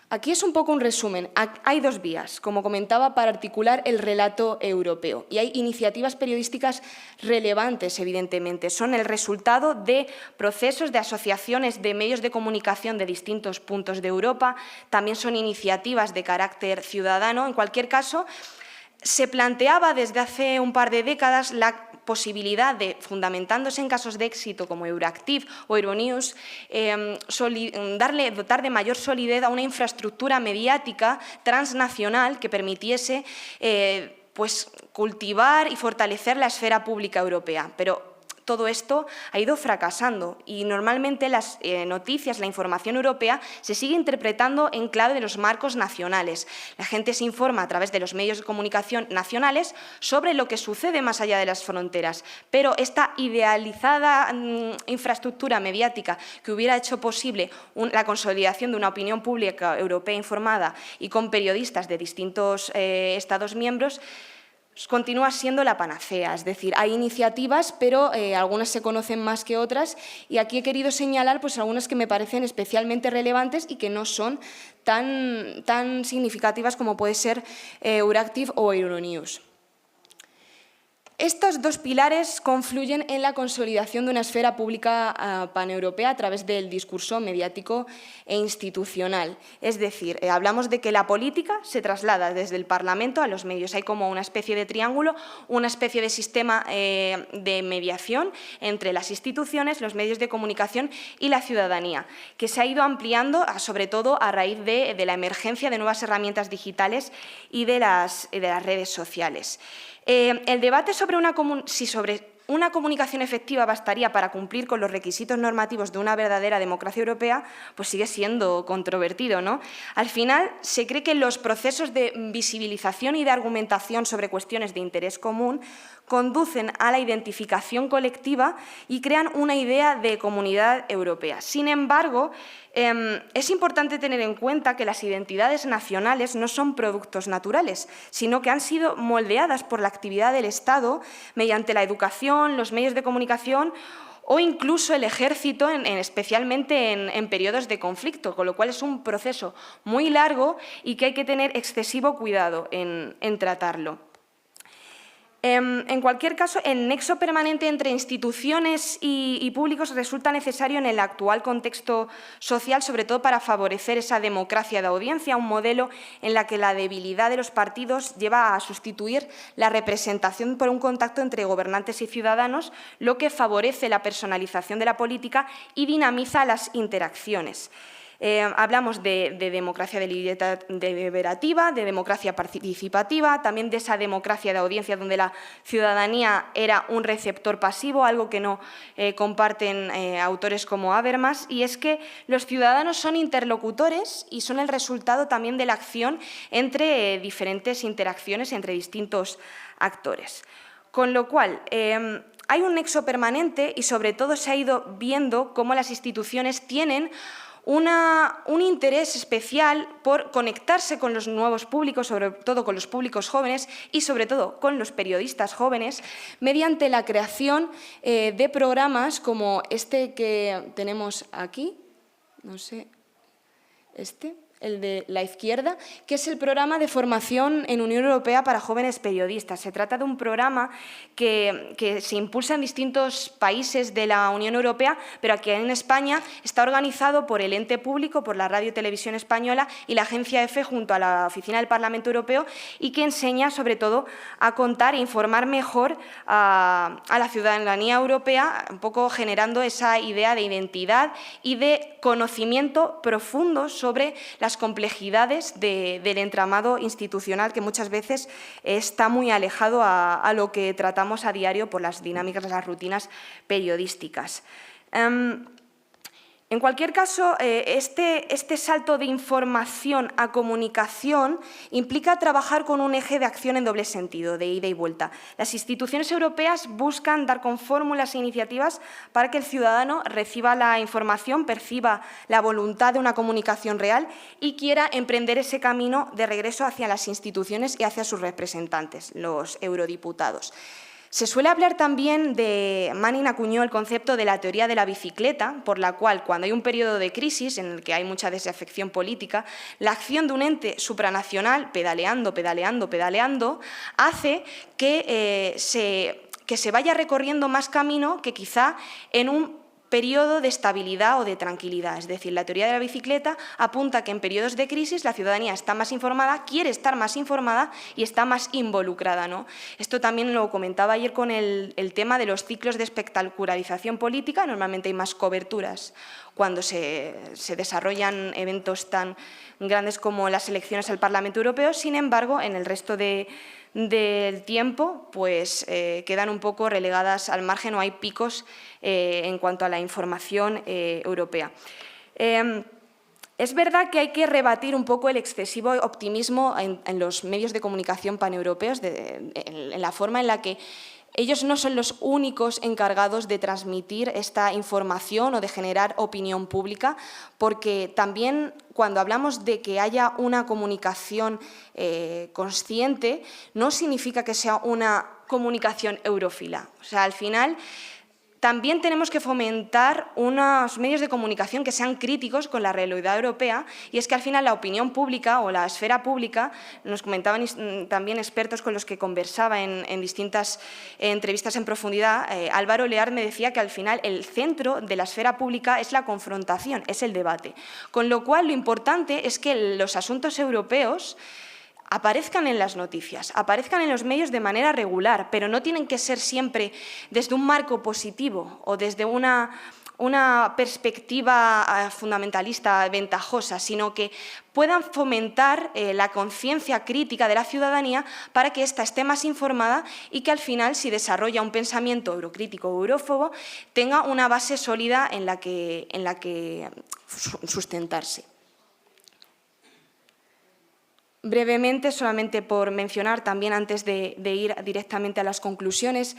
Aquí es un poco un resumen. Hay dos vías, como comentaba, para articular el relato europeo. Y hay iniciativas periodísticas relevantes, evidentemente. Son el resultado de procesos de asociaciones de medios de comunicación de distintos puntos de Europa. También son iniciativas de carácter ciudadano. En cualquier caso, se planteaba desde hace un par de décadas la posibilidad de, fundamentándose en casos de éxito como Euractiv o Euronews, dotar de mayor solidez a una infraestructura mediática transnacional que permitiese pues, cultivar y fortalecer la esfera pública europea. Pero todo esto ha ido fracasando y normalmente las noticias, la información europea se sigue interpretando en clave de los marcos nacionales. La gente se informa a través de los medios de comunicación nacionales sobre lo que sucede más allá de las fronteras, pero esta idealizada infraestructura mediática que hubiera hecho posible la consolidación de una opinión pública europea informada y con periodistas de distintos Estados miembros, continúa siendo la panacea, es decir, hay iniciativas, pero algunas se conocen más que otras, y aquí he querido señalar pues, algunas que me parecen especialmente relevantes y que no son tan significativas como puede ser Euractiv o Euronews. Estos dos pilares confluyen en la consolidación de una esfera pública paneuropea a través del discurso mediático e institucional. Es decir, hablamos de que la política se traslada desde el Parlamento a los medios. Hay como una especie de triángulo, una especie de sistema de mediación entre las instituciones, los medios de comunicación y la ciudadanía, que se ha ido ampliando, sobre todo a raíz de la emergencia de nuevas herramientas digitales y de las redes sociales. El debate sobre si sobre una comunicación efectiva bastaría para cumplir con los requisitos normativos de una verdadera democracia europea, pues sigue siendo controvertido, ¿no? Al final, se cree que los procesos de visibilización y de argumentación sobre cuestiones de interés común conducen a la identificación colectiva y crean una idea de comunidad europea. Sin embargo, es importante tener en cuenta que las identidades nacionales no son productos naturales, sino que han sido moldeadas por la actividad del Estado mediante la educación, los medios de comunicación o incluso el ejército, especialmente en periodos de conflicto, con lo cual es un proceso muy largo y que hay que tener excesivo cuidado en tratarlo. En cualquier caso, el nexo permanente entre instituciones y públicos resulta necesario en el actual contexto social, sobre todo para favorecer esa democracia de audiencia, un modelo en la que la debilidad de los partidos lleva a sustituir la representación por un contacto entre gobernantes y ciudadanos, lo que favorece la personalización de la política y dinamiza las interacciones. Hablamos de democracia deliberativa, de democracia participativa, también de esa democracia de audiencia donde la ciudadanía era un receptor pasivo, algo que no comparten autores como Habermas, y es que los ciudadanos son interlocutores y son el resultado también de la acción entre diferentes interacciones entre distintos actores. Con lo cual, hay un nexo permanente y sobre todo se ha ido viendo cómo las instituciones tienen un interés especial por conectarse con los nuevos públicos, sobre todo con los públicos jóvenes y sobre todo con los periodistas jóvenes, mediante la creación de programas como este que tenemos aquí, no sé, el de la izquierda, que es el programa de formación en Unión Europea para jóvenes periodistas. Se trata de un programa que se impulsa en distintos países de la Unión Europea, pero aquí en España está organizado por el ente público, por la Radio y Televisión Española y la Agencia EFE junto a la Oficina del Parlamento Europeo, y que enseña sobre todo a contar e informar mejor a la ciudadanía europea, un poco generando esa idea de identidad y de conocimiento profundo sobre las complejidades del entramado institucional, que muchas veces está muy alejado a lo que tratamos a diario por las dinámicas de las rutinas periodísticas. En cualquier caso, este salto de información a comunicación implica trabajar con un eje de acción en doble sentido, de ida y vuelta. Las instituciones europeas buscan dar con fórmulas e iniciativas para que el ciudadano reciba la información, perciba la voluntad de una comunicación real y quiera emprender ese camino de regreso hacia las instituciones y hacia sus representantes, los eurodiputados. Se suele hablar también Manning acuñó el concepto de la teoría de la bicicleta, por la cual, cuando hay un periodo de crisis en el que hay mucha desafección política, la acción de un ente supranacional, pedaleando, hace que se vaya recorriendo más camino que quizá en un periodo de estabilidad o de tranquilidad. Es decir, la teoría de la bicicleta apunta que en periodos de crisis la ciudadanía está más informada, quiere estar más informada y está más involucrada, ¿no? Esto también lo comentaba ayer con el tema de los ciclos de espectacularización política. Normalmente hay más coberturas cuando se desarrollan eventos tan grandes como las elecciones al Parlamento Europeo. Sin embargo, en el resto del tiempo pues, quedan un poco relegadas al margen o hay picos en cuanto a la información europea. Es verdad que hay que rebatir un poco el excesivo optimismo en los medios de comunicación paneuropeos, en la forma en la que ellos no son los únicos encargados de transmitir esta información o de generar opinión pública, porque también cuando hablamos de que haya una comunicación consciente, no significa que sea una comunicación eurófila. O sea, al final también tenemos que fomentar unos medios de comunicación que sean críticos con la realidad europea, y es que al final la opinión pública o la esfera pública, nos comentaban también expertos con los que conversaba en distintas entrevistas en profundidad, Álvaro Lear me decía que al final el centro de la esfera pública es la confrontación, es el debate. Con lo cual lo importante es que los asuntos europeos aparezcan en las noticias, aparezcan en los medios de manera regular, pero no tienen que ser siempre desde un marco positivo o desde una perspectiva fundamentalista ventajosa, sino que puedan fomentar la conciencia crítica de la ciudadanía para que ésta esté más informada y que al final, si desarrolla un pensamiento eurocrítico o eurófobo, tenga una base sólida en la que sustentarse. Brevemente, solamente por mencionar, también antes de ir directamente a las conclusiones,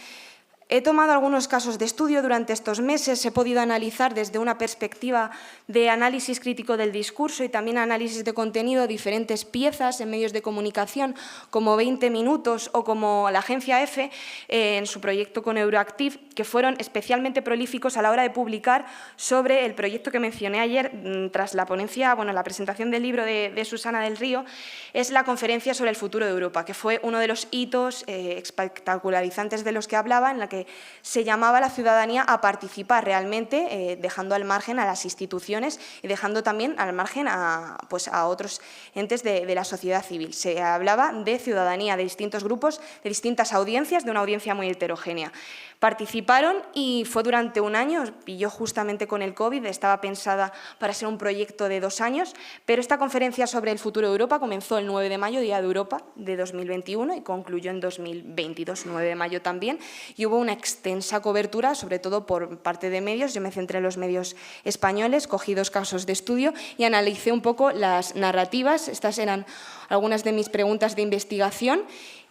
he tomado algunos casos de estudio durante estos meses, he podido analizar desde una perspectiva de análisis crítico del discurso y también análisis de contenido diferentes piezas en medios de comunicación como 20 minutos o como la agencia EFE en su proyecto con Euroactiv, que fueron especialmente prolíficos a la hora de publicar sobre el proyecto que mencioné ayer tras la ponencia, la presentación del libro de Susana del Río, es la conferencia sobre el futuro de Europa, que fue uno de los hitos espectacularizantes de los que hablaba, en la que se llamaba a la ciudadanía a participar realmente, dejando al margen a las instituciones y dejando también al margen a otros entes de la sociedad civil. Se hablaba de ciudadanía de distintos grupos, de distintas audiencias, de una audiencia muy heterogénea. Participaron y fue durante un año, pilló justamente con el COVID, estaba pensada para ser un proyecto de 2 años, pero esta conferencia sobre el futuro de Europa comenzó el 9 de mayo, Día de Europa de 2021, y concluyó en 2022, 9 de mayo también, y hubo una extensa cobertura, sobre todo por parte de medios. Yo me centré en los medios españoles, cogí 2 casos de estudio y analicé un poco las narrativas. Estas eran algunas de mis preguntas de investigación.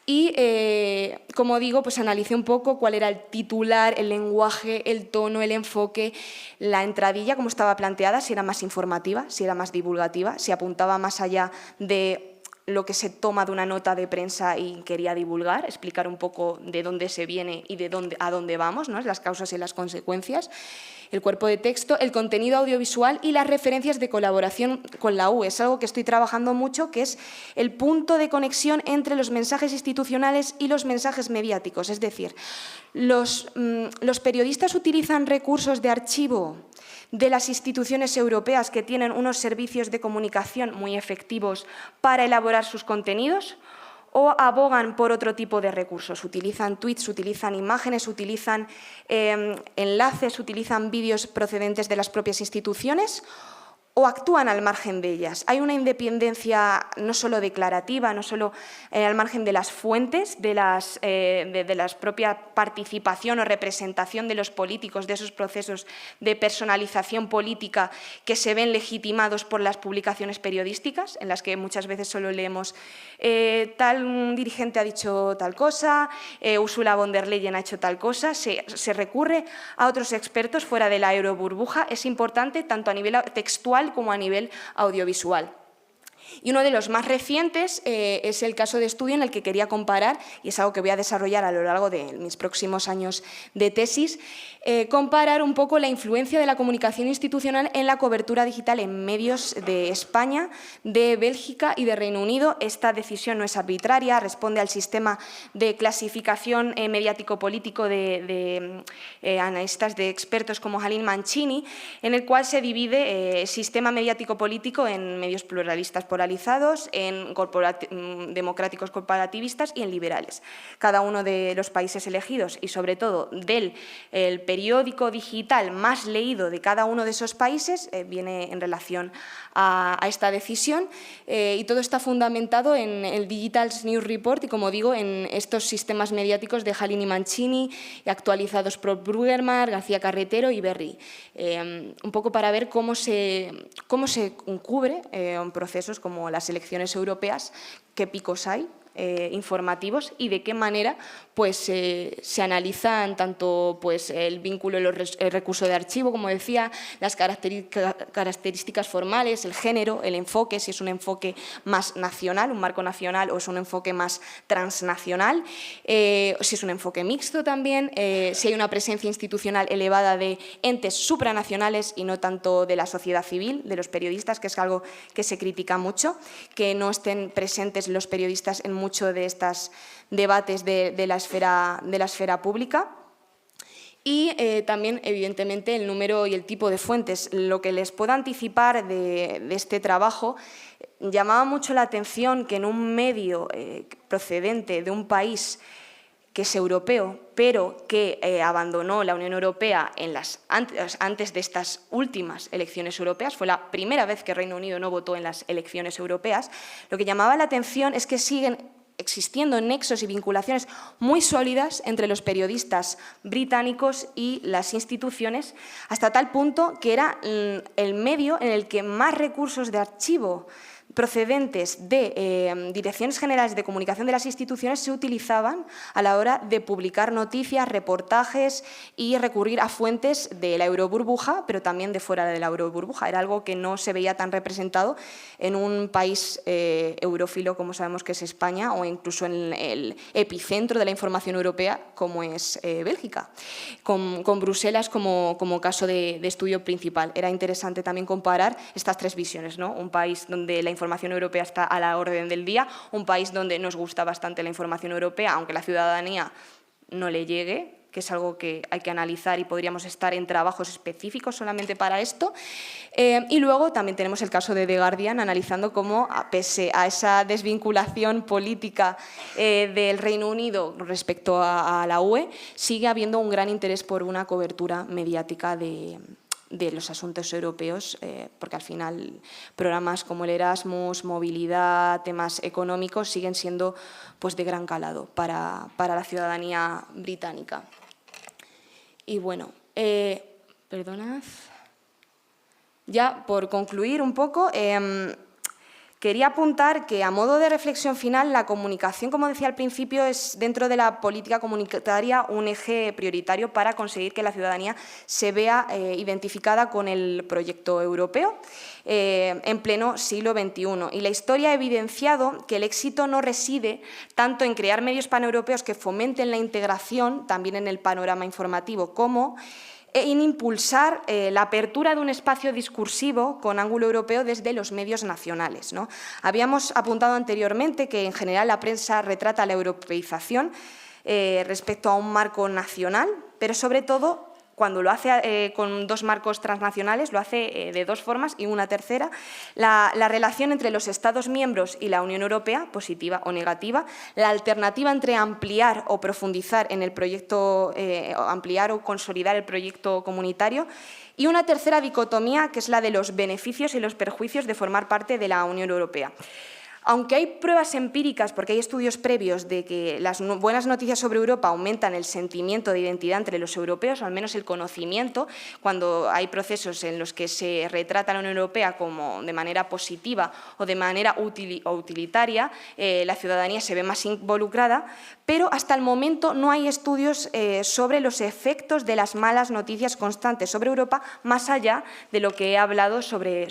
Y, como digo, pues analicé un poco cuál era el titular, el lenguaje, el tono, el enfoque, la entradilla, cómo estaba planteada, si era más informativa, si era más divulgativa, si apuntaba más allá de lo que se toma de una nota de prensa y quería divulgar, explicar un poco de dónde se viene y a dónde vamos, ¿no? Las causas y las consecuencias. el cuerpo de texto, el contenido audiovisual y las referencias de colaboración con la UE. Es algo que estoy trabajando mucho, que es el punto de conexión entre los mensajes institucionales y los mensajes mediáticos. Es decir, los periodistas utilizan recursos de archivo de las instituciones europeas que tienen unos servicios de comunicación muy efectivos para elaborar sus contenidos, o abogan por otro tipo de recursos. Utilizan tweets, utilizan imágenes, utilizan enlaces, utilizan vídeos procedentes de las propias instituciones, o actúan al margen de ellas. Hay una independencia no solo declarativa, no solo al margen de las fuentes, de la propia participación o representación de los políticos, de esos procesos de personalización política que se ven legitimados por las publicaciones periodísticas, en las que muchas veces solo leemos tal dirigente ha dicho tal cosa, Ursula von der Leyen ha hecho tal cosa, se recurre a otros expertos fuera de la euroburbuja. Es importante tanto a nivel textual como a nivel audiovisual. Y uno de los más recientes es el caso de estudio en el que quería comparar, y es algo que voy a desarrollar a lo largo de mis próximos años de tesis, comparar un poco la influencia de la comunicación institucional en la cobertura digital en medios de España, de Bélgica y de Reino Unido. Esta decisión no es arbitraria, responde al sistema de clasificación mediático-político de analistas, de expertos como Halim Mancini, en el cual se divide sistema mediático-político en medios pluralistas polarizados, en democráticos corporativistas y en liberales. Cada uno de los países elegidos y, sobre todo, el periódico digital más leído de cada uno de esos países viene en relación a esta decisión, y todo está fundamentado en el Digital News Report y, como digo, en estos sistemas mediáticos de Halim y Mancini, actualizados por Brueggemann, García Carretero y Berry, un poco para ver cómo se cubre procesos como las elecciones europeas, qué picos hay informativos y de qué manera pues, se analizan tanto pues, el vínculo, el recurso de archivo, como decía, las características formales, el género, el enfoque, si es un enfoque más nacional, un marco nacional, o es un enfoque más transnacional, si es un enfoque mixto también, si hay una presencia institucional elevada de entes supranacionales y no tanto de la sociedad civil, de los periodistas, que es algo que se critica mucho, que no estén presentes los periodistas en mucho de estos debates de la esfera pública. Y también, evidentemente, el número y el tipo de fuentes. Lo que les puedo anticipar de este trabajo, llamaba mucho la atención que en un medio procedente de un país que es europeo, pero que abandonó la Unión Europea antes de estas últimas elecciones europeas, fue la primera vez que Reino Unido no votó en las elecciones europeas, lo que llamaba la atención es que siguen existiendo nexos y vinculaciones muy sólidas entre los periodistas británicos y las instituciones, hasta tal punto que era el medio en el que más recursos de archivo procedentes de direcciones generales de comunicación de las instituciones se utilizaban a la hora de publicar noticias, reportajes y recurrir a fuentes de la euroburbuja, pero también de fuera de la euroburbuja. Era algo que no se veía tan representado en un país eurófilo como sabemos que es España, o incluso en el epicentro de la información europea como es Bélgica, con Bruselas como caso de estudio principal. Era interesante también comparar estas tres visiones, ¿no? Un país donde la información europea está a la orden del día, un país donde nos gusta bastante la información europea, aunque la ciudadanía no le llegue, que es algo que hay que analizar y podríamos estar en trabajos específicos solamente para esto. Y luego también tenemos el caso de The Guardian, analizando cómo, pese a esa desvinculación política del Reino Unido respecto a la UE, sigue habiendo un gran interés por una cobertura mediática de los asuntos europeos, porque al final programas como el Erasmus, movilidad, temas económicos siguen siendo pues, de gran calado para la ciudadanía británica. Y bueno, perdonad. Ya por concluir un poco, quería apuntar que a modo de reflexión final, la comunicación, como decía al principio, es dentro de la política comunitaria un eje prioritario para conseguir que la ciudadanía se vea identificada con el proyecto europeo en pleno siglo XXI. Y la historia ha evidenciado que el éxito no reside tanto en crear medios paneuropeos que fomenten la integración, también en el panorama informativo, como en impulsar la apertura de un espacio discursivo con ángulo europeo desde los medios nacionales, ¿no? Habíamos apuntado anteriormente que en general la prensa retrata la europeización respecto a un marco nacional, pero sobre todo cuando lo hace con dos marcos transnacionales, lo hace de dos formas y una tercera. La relación entre los Estados miembros y la Unión Europea, positiva o negativa. La alternativa entre ampliar o profundizar en el proyecto, ampliar o consolidar el proyecto comunitario. Y una tercera dicotomía, que es la de los beneficios y los perjuicios de formar parte de la Unión Europea. Aunque hay pruebas empíricas, porque hay estudios previos de que las buenas noticias sobre Europa aumentan el sentimiento de identidad entre los europeos, o al menos el conocimiento, cuando hay procesos en los que se retrata a la Unión Europea como de manera positiva o de manera utilitaria, la ciudadanía se ve más involucrada, pero hasta el momento no hay estudios sobre los efectos de las malas noticias constantes sobre Europa, más allá de lo que he hablado sobre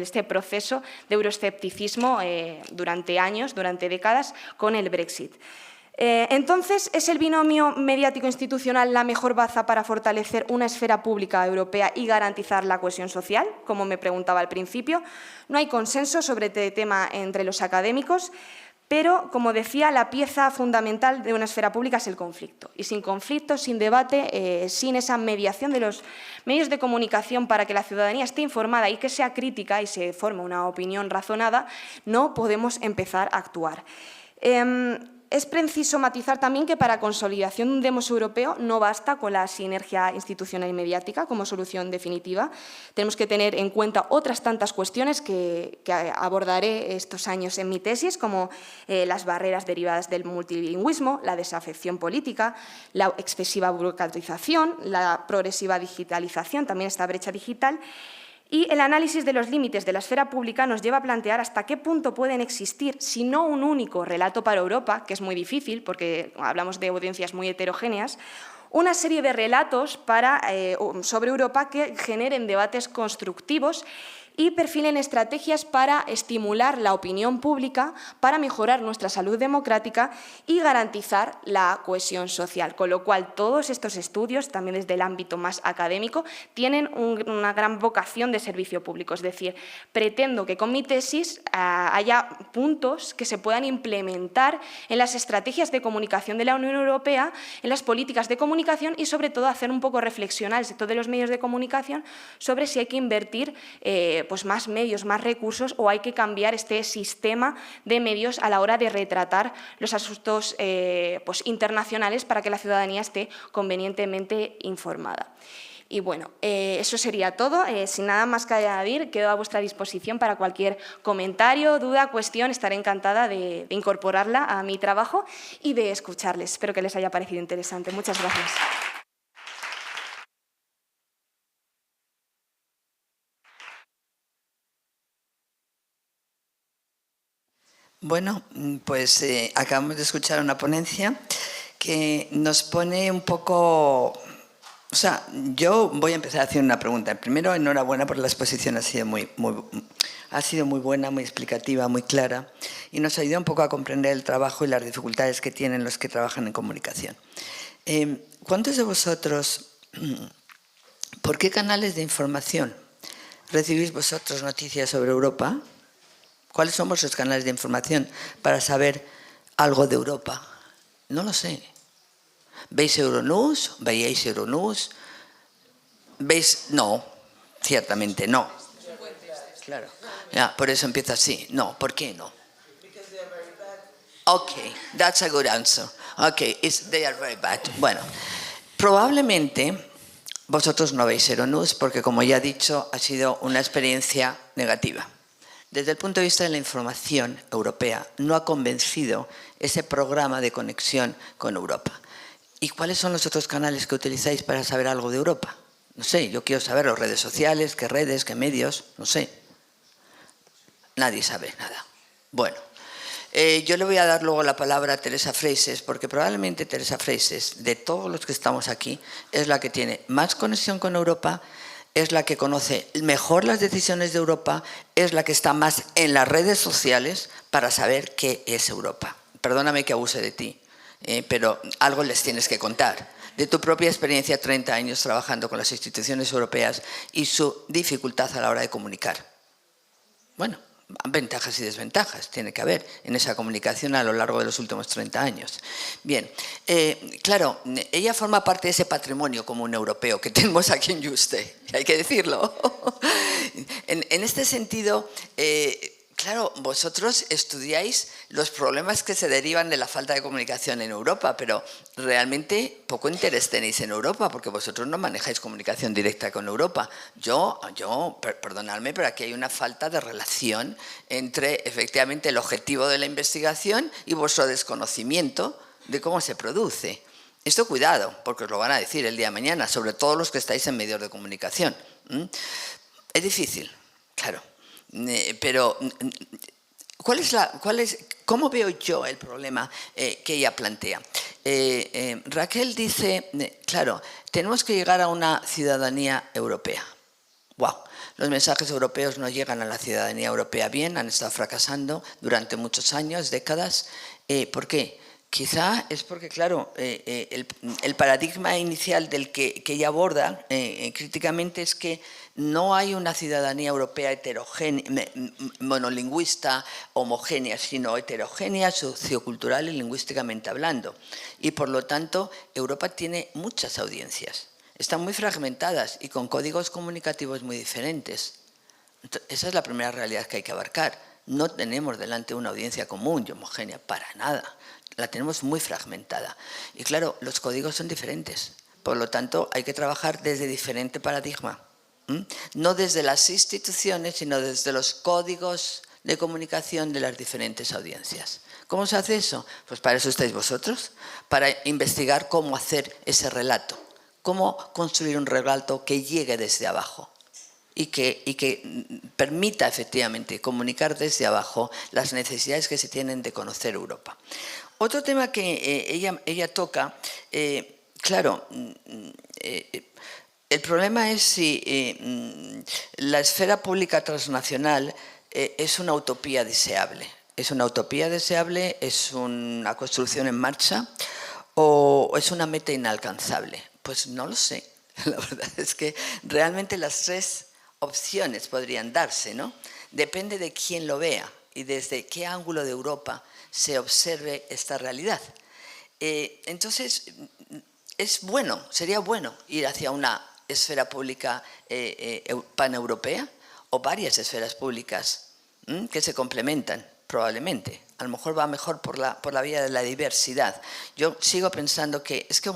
este proceso de euroescepticismo durante años, durante décadas, con el Brexit. Entonces, ¿es el binomio mediático-institucional la mejor baza para fortalecer una esfera pública europea y garantizar la cohesión social? Como me preguntaba al principio. No hay consenso sobre este tema entre los académicos, pero, como decía, la pieza fundamental de una esfera pública es el conflicto. Y sin conflicto, sin debate, sin esa mediación de los medios de comunicación para que la ciudadanía esté informada y que sea crítica y se forme una opinión razonada, no podemos empezar a actuar. Es preciso matizar también que para consolidación de un demos europeo no basta con la sinergia institucional y mediática como solución definitiva. Tenemos que tener en cuenta otras tantas cuestiones que abordaré estos años en mi tesis, como las barreras derivadas del multilingüismo, la desafección política, la excesiva burocratización, la progresiva digitalización, también esta brecha digital. Y el análisis de los límites de la esfera pública nos lleva a plantear hasta qué punto pueden existir, si no un único relato para Europa, que es muy difícil porque hablamos de audiencias muy heterogéneas, una serie de relatos sobre Europa que generen debates constructivos y perfilen estrategias para estimular la opinión pública, para mejorar nuestra salud democrática y garantizar la cohesión social. Con lo cual, todos estos estudios, también desde el ámbito más académico, tienen una gran vocación de servicio público. Es decir, pretendo que con mi tesis haya puntos que se puedan implementar en las estrategias de comunicación de la Unión Europea, en las políticas de comunicación y, sobre todo, hacer un poco reflexionar el sector de los medios de comunicación sobre si hay que invertir pues más medios, más recursos, o hay que cambiar este sistema de medios a la hora de retratar los asuntos pues internacionales para que la ciudadanía esté convenientemente informada. Y bueno, eso sería todo. Sin nada más que añadir, quedo a vuestra disposición para cualquier comentario, duda, cuestión. Estaré encantada de incorporarla a mi trabajo y de escucharles. Espero que les haya parecido interesante. Muchas gracias. Bueno, pues acabamos de escuchar una ponencia que nos pone un poco... O sea, yo voy a empezar haciendo una pregunta. Primero, enhorabuena por la exposición, ha sido muy buena, muy explicativa, muy clara y nos ayuda un poco a comprender el trabajo y las dificultades que tienen los que trabajan en comunicación. ¿Cuántos de vosotros, por qué canales de información recibís vosotros noticias sobre Europa? ¿Cuáles son vuestros canales de información para saber algo de Europa? No lo sé. ¿Veis Euronews? ¿Veíais Euronews? ¿Veis? No, ciertamente no. Claro. Ya, por eso empieza así. No, ¿por qué no? Okay, that's a good answer. Okay, they are very bad. Bueno, probablemente vosotros no veis Euronews porque, como ya he dicho, ha sido una experiencia negativa. Desde el punto de vista de la información europea, no ha convencido ese programa de conexión con Europa. ¿Y cuáles son los otros canales que utilizáis para saber algo de Europa? No sé, yo quiero saber las redes sociales, qué redes, qué medios, no sé. Nadie sabe nada. Bueno, yo le voy a dar luego la palabra a Teresa Freixes, porque probablemente Teresa Freixes, de todos los que estamos aquí, es la que tiene más conexión con Europa, es la que conoce mejor las decisiones de Europa, es la que está más en las redes sociales para saber qué es Europa. Perdóname que abuse de ti, pero algo les tienes que contar. de tu propia experiencia, 30 años trabajando con las instituciones europeas y su dificultad a la hora de comunicar. Bueno, ventajas y desventajas tiene que haber en esa comunicación a lo largo de los últimos 30 años. Bien, claro, ella forma parte de ese patrimonio común europeo que tenemos aquí en Yuste, hay que decirlo. En este sentido, claro, vosotros estudiáis los problemas que se derivan de la falta de comunicación en Europa, pero realmente poco interés tenéis en Europa, porque vosotros no manejáis comunicación directa con Europa. Perdonadme, pero aquí hay una falta de relación entre efectivamente el objetivo de la investigación y vuestro desconocimiento de cómo se produce. Esto cuidado, porque os lo van a decir el día de mañana, sobre todo los que estáis en medios de comunicación. Es difícil, claro. Pero, ¿cómo veo yo el problema que ella plantea? Raquel dice, claro, tenemos que llegar a una ciudadanía europea. ¡Wow! Los mensajes europeos no llegan a la ciudadanía europea bien, han estado fracasando durante muchos años, décadas. ¿Por qué? Quizá es porque, claro, el paradigma inicial del que ella aborda críticamente es que no hay una ciudadanía europea heterogénea, monolingüista, homogénea, sino heterogénea, sociocultural y lingüísticamente hablando. Y por lo tanto, Europa tiene muchas audiencias. Están muy fragmentadas y con códigos comunicativos muy diferentes. Esa es la primera realidad que hay que abarcar. No tenemos delante una audiencia común y homogénea, para nada. La tenemos muy fragmentada. Y claro, los códigos son diferentes. Por lo tanto, hay que trabajar desde diferente paradigma. No desde las instituciones, sino desde los códigos de comunicación de las diferentes audiencias. ¿Cómo se hace eso? Pues para eso estáis vosotros, para investigar cómo hacer ese relato, cómo construir un relato que llegue desde abajo y que permita efectivamente comunicar desde abajo las necesidades que se tienen de conocer Europa. Otro tema que ella toca, claro, el problema es si la esfera pública transnacional es una utopía deseable. ¿Es una utopía deseable? ¿Es una construcción en marcha? ¿O es una meta inalcanzable? Pues no lo sé. La verdad es que realmente las tres opciones podrían darse, ¿no? Depende de quién lo vea y desde qué ángulo de Europa se observe esta realidad. Entonces, sería bueno ir hacia una esfera pública paneuropea o varias esferas públicas que se complementan, probablemente. A lo mejor va mejor por la vía de la diversidad. Yo sigo pensando que es que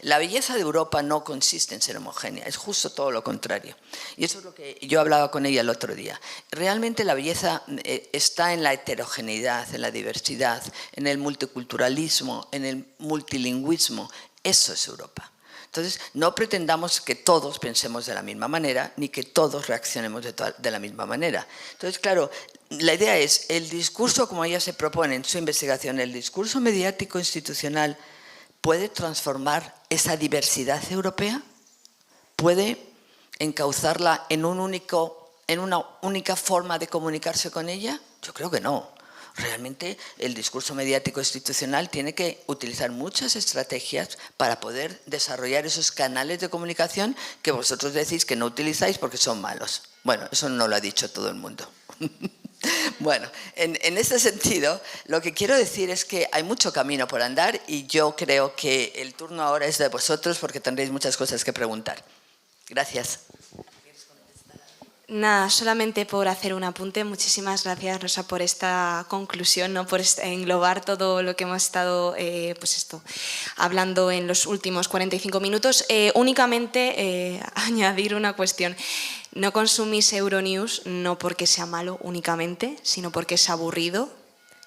la belleza de Europa no consiste en ser homogénea, es justo todo lo contrario. Y eso es lo que yo hablaba con ella el otro día. Realmente la belleza está en la heterogeneidad, en la diversidad, en el multiculturalismo, en el multilingüismo. Eso es Europa. Entonces, no pretendamos que todos pensemos de la misma manera, ni que todos reaccionemos de la misma manera. Entonces, claro, la idea es, el discurso, como ella se propone en su investigación, el discurso mediático institucional, ¿puede transformar esa diversidad europea? ¿Puede encauzarla en una única forma de comunicarse con ella? Yo creo que no. Realmente el discurso mediático institucional tiene que utilizar muchas estrategias para poder desarrollar esos canales de comunicación que vosotros decís que no utilizáis porque son malos. Bueno, eso no lo ha dicho todo el mundo. Bueno, en este sentido, lo que quiero decir es que hay mucho camino por andar y yo creo que el turno ahora es de vosotros porque tendréis muchas cosas que preguntar. Gracias. Nada, solamente por hacer un apunte. Muchísimas gracias, Rosa, por esta conclusión, ¿no? Por englobar todo lo que hemos estado hablando en los últimos 45 minutos. Únicamente añadir una cuestión. No consumís Euronews no porque sea malo únicamente, sino porque es aburrido.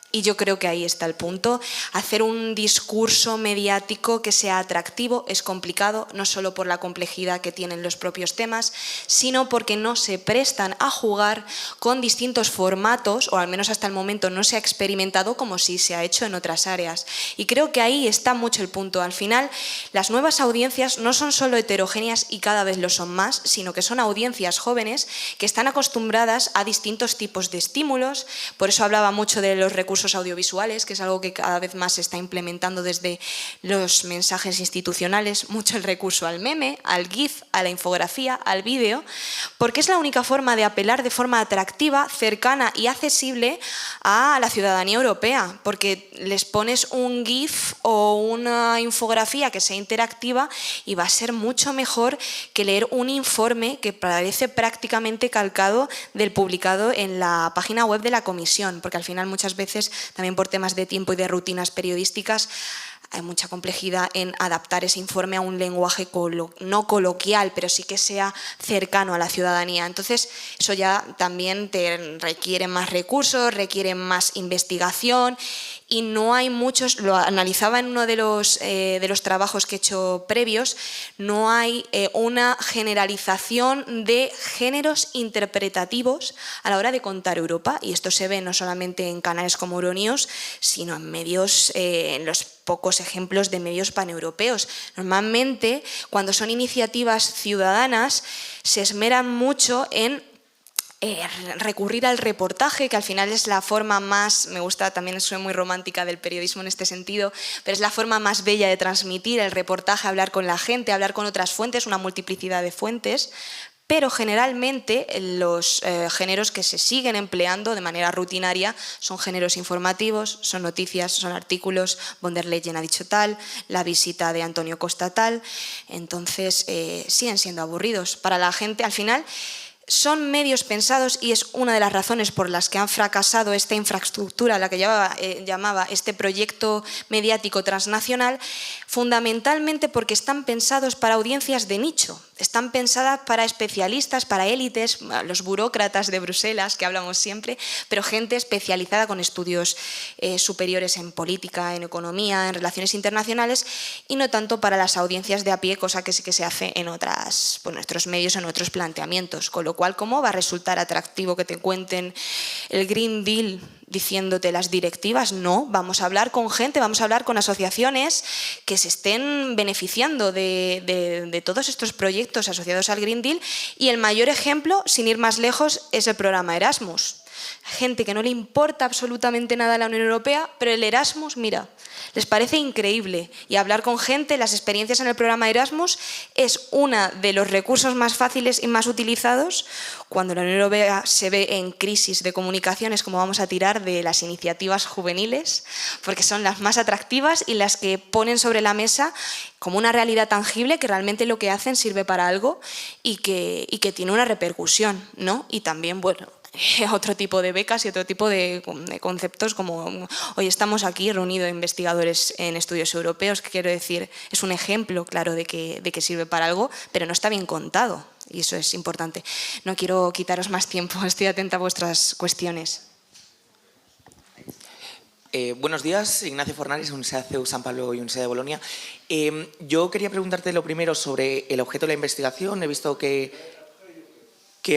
Y yo creo que ahí está el punto. Hacer un discurso mediático que sea atractivo es complicado, no solo por la complejidad que tienen los propios temas, sino porque no se prestan a jugar con distintos formatos, o al menos hasta el momento no se ha experimentado como sí se ha hecho en otras áreas. Y creo que ahí está mucho el punto. Al final, las nuevas audiencias no son solo heterogéneas y cada vez lo son más, sino que son audiencias jóvenes que están acostumbradas a distintos tipos de estímulos. Por eso hablaba mucho de los recursos recursos audiovisuales, que es algo que cada vez más se está implementando desde los mensajes institucionales, mucho el recurso al meme, al GIF, a la infografía, al vídeo, porque es la única forma de apelar de forma atractiva, cercana y accesible a la ciudadanía europea, porque les pones un GIF o una infografía que sea interactiva y va a ser mucho mejor que leer un informe que parece prácticamente calcado del publicado en la página web de la comisión, porque al final muchas veces, también por temas de tiempo y de rutinas periodísticas, hay mucha complejidad en adaptar ese informe a un lenguaje no coloquial, pero sí que sea cercano a la ciudadanía. Entonces, eso ya también te requiere más recursos, requiere más investigación y no hay muchos, lo analizaba en uno de los trabajos que he hecho previos, no hay una generalización de géneros interpretativos a la hora de contar Europa, y esto se ve no solamente en canales como Euronews, sino en medios, en los pocos ejemplos de medios paneuropeos. Normalmente, cuando son iniciativas ciudadanas, se esmeran mucho en recurrir al reportaje, que al final es la forma más, me gusta, también soy muy romántica del periodismo en este sentido, pero es la forma más bella de transmitir el reportaje, hablar con la gente, hablar con otras fuentes, una multiplicidad de fuentes, pero generalmente los géneros que se siguen empleando de manera rutinaria son géneros informativos, son noticias, son artículos, von der Leyen ha dicho tal, la visita de Antonio Costa tal, entonces siguen siendo aburridos. Para la gente, al final, son medios pensados, y es una de las razones por las que han fracasado esta infraestructura, la que llamaba este proyecto mediático transnacional, fundamentalmente porque están pensados para audiencias de nicho, están pensadas para especialistas, para élites, los burócratas de Bruselas, que hablamos siempre, pero gente especializada con estudios superiores en política, en economía, en relaciones internacionales, y no tanto para las audiencias de a pie, cosa que sí que se hace en nuestros medios, en otros planteamientos, con lo cual, ¿cómo va a resultar atractivo que te cuenten el Green Deal diciéndote las directivas? No, vamos a hablar con gente, vamos a hablar con asociaciones que se estén beneficiando de todos estos proyectos asociados al Green Deal, y el mayor ejemplo, sin ir más lejos, es el programa Erasmus. Gente que no le importa absolutamente nada a la Unión Europea, pero el Erasmus, mira, les parece increíble. Y hablar con gente, las experiencias en el programa Erasmus es uno de los recursos más fáciles y más utilizados cuando la Unión Europea se ve en crisis de comunicaciones, como vamos a tirar de las iniciativas juveniles, porque son las más atractivas y las que ponen sobre la mesa como una realidad tangible que realmente lo que hacen sirve para algo y que tiene una repercusión, ¿no? Y también, bueno, otro tipo de becas y otro tipo de conceptos, como hoy estamos aquí reunidos investigadores en estudios europeos, que quiero decir, es un ejemplo claro de que sirve para algo, pero no está bien contado, y eso es importante. No quiero quitaros más tiempo, estoy atenta a vuestras cuestiones. Buenos días, Ignacio Fornares, Universidad CEU San Pablo y Universidad de Bolonia. Yo quería preguntarte lo primero sobre el objeto de la investigación. He visto que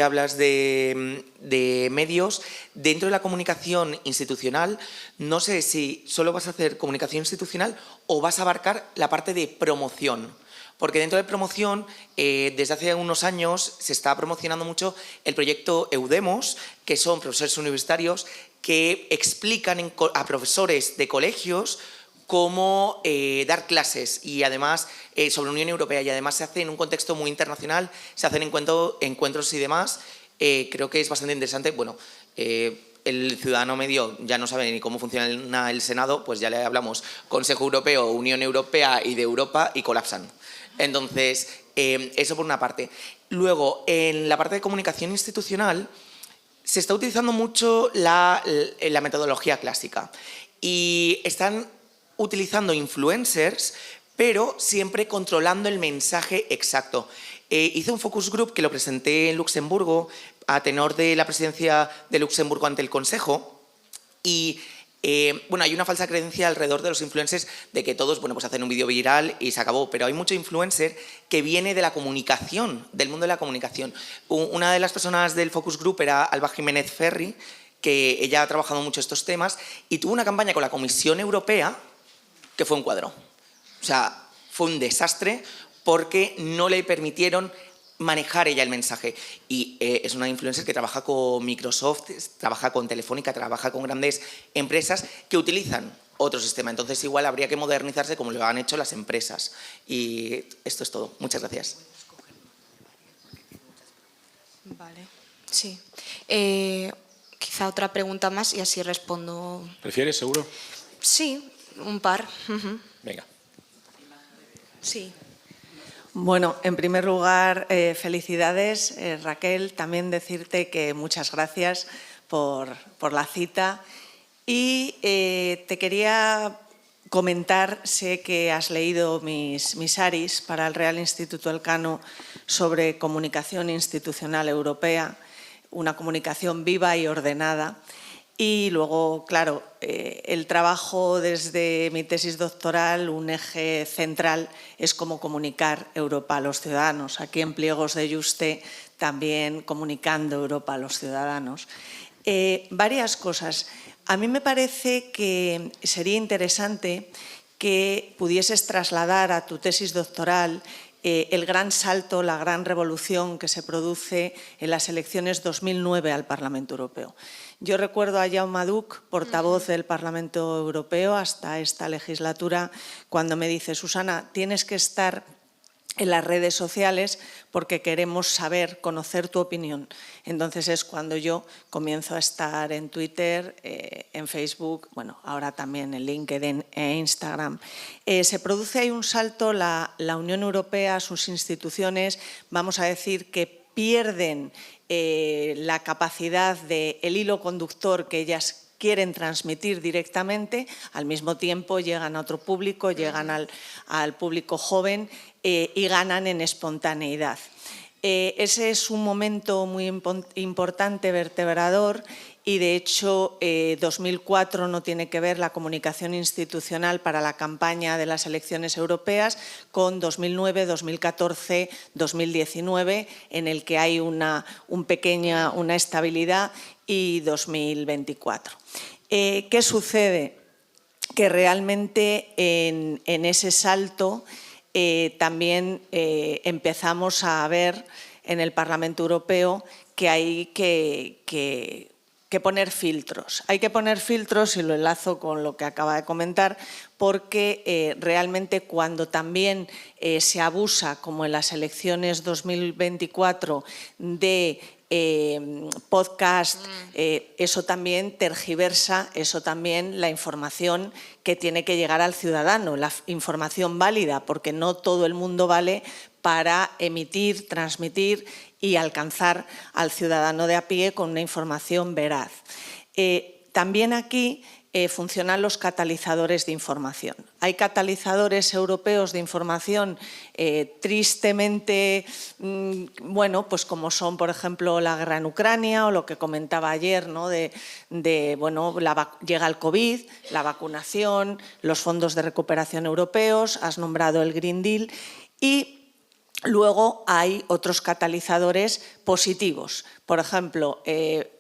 hablas de medios. Dentro de la comunicación institucional, no sé si solo vas a hacer comunicación institucional o vas a abarcar la parte de promoción. Porque dentro de promoción, desde hace unos años, se está promocionando mucho el proyecto Eudemos, que son profesores universitarios que explican a profesores de colegios cómo dar clases, y además sobre Unión Europea, y además se hace en un contexto muy internacional, se hacen encuentros y demás. Creo que es bastante interesante. Bueno, el ciudadano medio ya no sabe ni cómo funciona el Senado, pues ya le hablamos Consejo Europeo, Unión Europea y de Europa, y colapsan. Entonces, eso por una parte. Luego, en la parte de comunicación institucional, se está utilizando mucho la metodología clásica, y están utilizando influencers, pero siempre controlando el mensaje exacto. Hice un focus group que lo presenté en Luxemburgo a tenor de la presidencia de Luxemburgo ante el Consejo, y bueno, hay una falsa creencia alrededor de los influencers de que todos, bueno, pues hacen un vídeo viral y se acabó, pero hay mucho influencer que viene de la comunicación, del mundo de la comunicación. Una de las personas del focus group era Alba Jiménez Ferri, que ella ha trabajado mucho estos temas y tuvo una campaña con la Comisión Europea que fue un cuadro. O sea, fue un desastre porque no le permitieron manejar ella el mensaje. Y es una influencer que trabaja con Microsoft, trabaja con Telefónica, trabaja con grandes empresas que utilizan otro sistema. Entonces, igual habría que modernizarse como lo han hecho las empresas. Y esto es todo. Muchas gracias. Vale, sí. Quizá otra pregunta más y así respondo. ¿Prefieres, seguro? Sí, un par. Venga. Sí. Bueno, en primer lugar, felicidades, Raquel. También decirte que muchas gracias por la cita. Y te quería comentar, sé que has leído mis ARIs para el Real Instituto Elcano sobre comunicación institucional europea, una comunicación viva y ordenada. Y luego, claro, el trabajo desde mi tesis doctoral, un eje central es cómo comunicar Europa a los ciudadanos. Aquí en Pliegos de Juste también comunicando Europa a los ciudadanos. Varias cosas. A mí me parece que sería interesante que pudieses trasladar a tu tesis doctoral el gran salto, la gran revolución que se produce en las elecciones 2009 al Parlamento Europeo. Yo recuerdo a Jaume Duch, portavoz del Parlamento Europeo hasta esta legislatura, cuando me dice: Susana, tienes que estar en las redes sociales porque queremos saber, conocer tu opinión. Entonces es cuando yo comienzo a estar en Twitter, en Facebook, bueno, ahora también en LinkedIn e Instagram. Se produce ahí un salto, la Unión Europea, sus instituciones, vamos a decir que pierden la capacidad del hilo conductor que ellas quieren transmitir directamente, al mismo tiempo llegan a otro público, llegan al público joven y ganan en espontaneidad. Ese es un momento muy importante, vertebrador, y de hecho 2004 no tiene que ver la comunicación institucional para la campaña de las elecciones europeas con 2009, 2014, 2019, en el que hay una estabilidad, y 2024. ¿Qué sucede? Que realmente en ese salto también empezamos a ver en el Parlamento Europeo que hay que poner filtros. Hay que poner filtros, y lo enlazo con lo que acaba de comentar, porque realmente cuando también se abusa, como en las elecciones 2024, de podcast, eso también tergiversa, eso también la información que tiene que llegar al ciudadano, la información válida, porque no todo el mundo vale para emitir, transmitir y alcanzar al ciudadano de a pie con una información veraz. También aquí funcionan los catalizadores de información. Hay catalizadores europeos de información tristemente, bueno, pues como son, por ejemplo, la guerra en Ucrania o lo que comentaba ayer, ¿no? Bueno, llega el COVID, la vacunación, los fondos de recuperación europeos, has nombrado el Green Deal, y luego hay otros catalizadores positivos. Por ejemplo,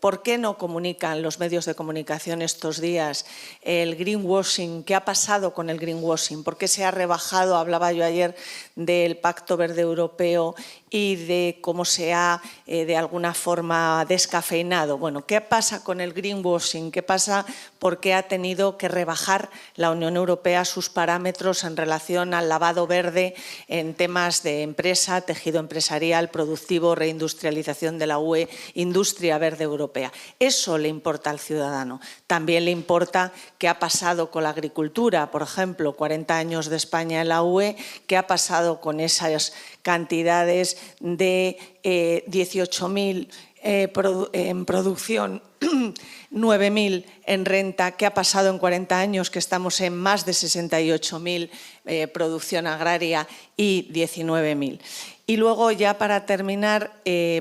¿por qué no comunican los medios de comunicación estos días el greenwashing? ¿Qué ha pasado con el greenwashing? ¿Por qué se ha rebajado? Hablaba yo ayer del Pacto Verde Europeo y de cómo se ha, de alguna forma, descafeinado. Bueno, ¿qué pasa con el greenwashing? ¿Qué pasa? ¿Por qué ha tenido que rebajar la Unión Europea sus parámetros en relación al lavado verde en temas de empresa, tejido empresarial, productivo, reindustrialización de la UE, industria verde europea? Eso le importa al ciudadano. También le importa qué ha pasado con la agricultura, por ejemplo, 40 años de España en la UE, qué ha pasado con esas cantidades de 18.000 en producción, 9.000 en renta, qué ha pasado en 40 años que estamos en más de 68.000 producción agraria y 19.000. Y luego, ya para terminar,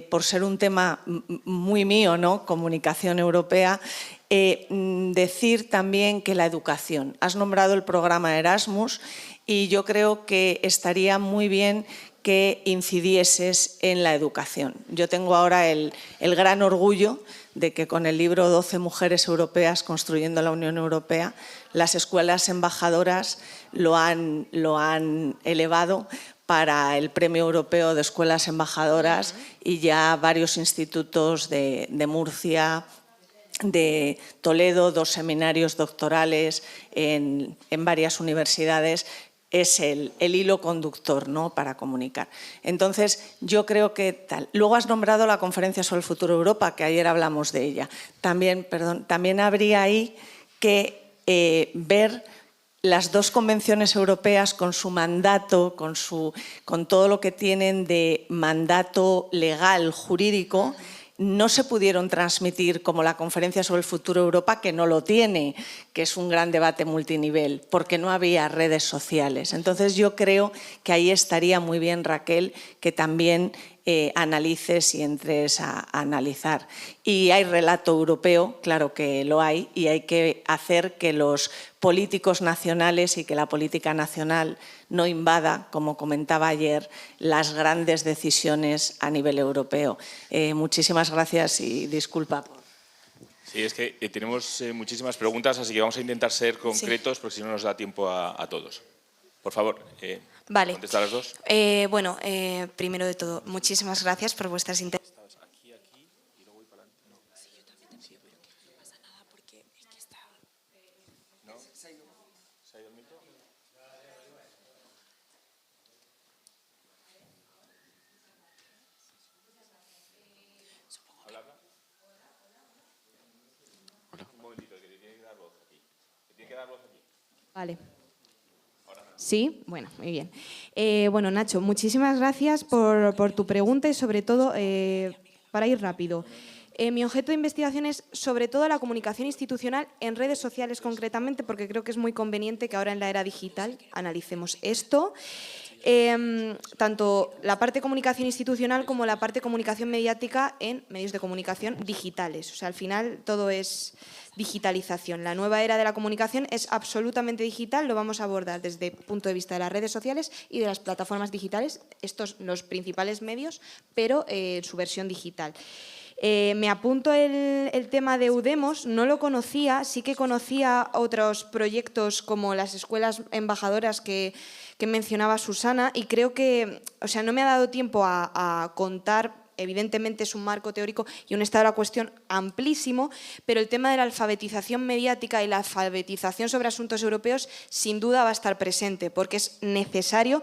por ser un tema muy mío, ¿no? Comunicación europea, decir también que la educación. Has nombrado el programa Erasmus y yo creo que estaría muy bien que incidieses en la educación. Yo tengo ahora el gran orgullo de que con el libro 12 mujeres europeas construyendo la Unión Europea, las escuelas embajadoras lo han elevado para el Premio Europeo de Escuelas Embajadoras y ya varios institutos de Murcia, de Toledo, 2 seminarios doctorales en varias universidades, es el hilo conductor, ¿no?, para comunicar. Entonces, yo creo que tal. Luego has nombrado la Conferencia sobre el Futuro de Europa, que ayer hablamos de ella. También habría ahí que ver las 2 convenciones europeas con su mandato, con todo lo que tienen de mandato legal, jurídico, no se pudieron transmitir como la Conferencia sobre el Futuro de Europa, que no lo tiene, que es un gran debate multinivel, porque no había redes sociales. Entonces, yo creo que ahí estaría muy bien, Raquel, que también analices y entres a analizar. Y hay relato europeo, claro que lo hay, y hay que hacer que los políticos nacionales y que la política nacional no invada, como comentaba ayer, las grandes decisiones a nivel europeo. Muchísimas gracias y disculpa. Sí, es que tenemos muchísimas preguntas, así que vamos a intentar ser concretos, porque si no nos da tiempo a todos. Por favor, vale. contesta las 2. Bueno, primero de todo, muchísimas gracias por vuestras intervenciones. Vale. Sí, bueno, muy bien. Bueno, Nacho, muchísimas gracias por tu pregunta y sobre todo, para ir rápido. Mi objeto de investigación es sobre todo la comunicación institucional en redes sociales concretamente, porque creo que es muy conveniente que ahora en la era digital analicemos esto. Tanto la parte de comunicación institucional como la parte de comunicación mediática en medios de comunicación digitales. O sea, al final todo es digitalización. La nueva era de la comunicación es absolutamente digital, lo vamos a abordar desde el punto de vista de las redes sociales y de las plataformas digitales, estos los principales medios, pero en su versión digital. Me apunto el tema de Udemos, no lo conocía, sí que conocía otros proyectos como las escuelas embajadoras que mencionaba Susana y creo que, o sea, no me ha dado tiempo a contar. Evidentemente es un marco teórico y un estado de la cuestión amplísimo, pero el tema de la alfabetización mediática y la alfabetización sobre asuntos europeos sin duda va a estar presente porque es necesario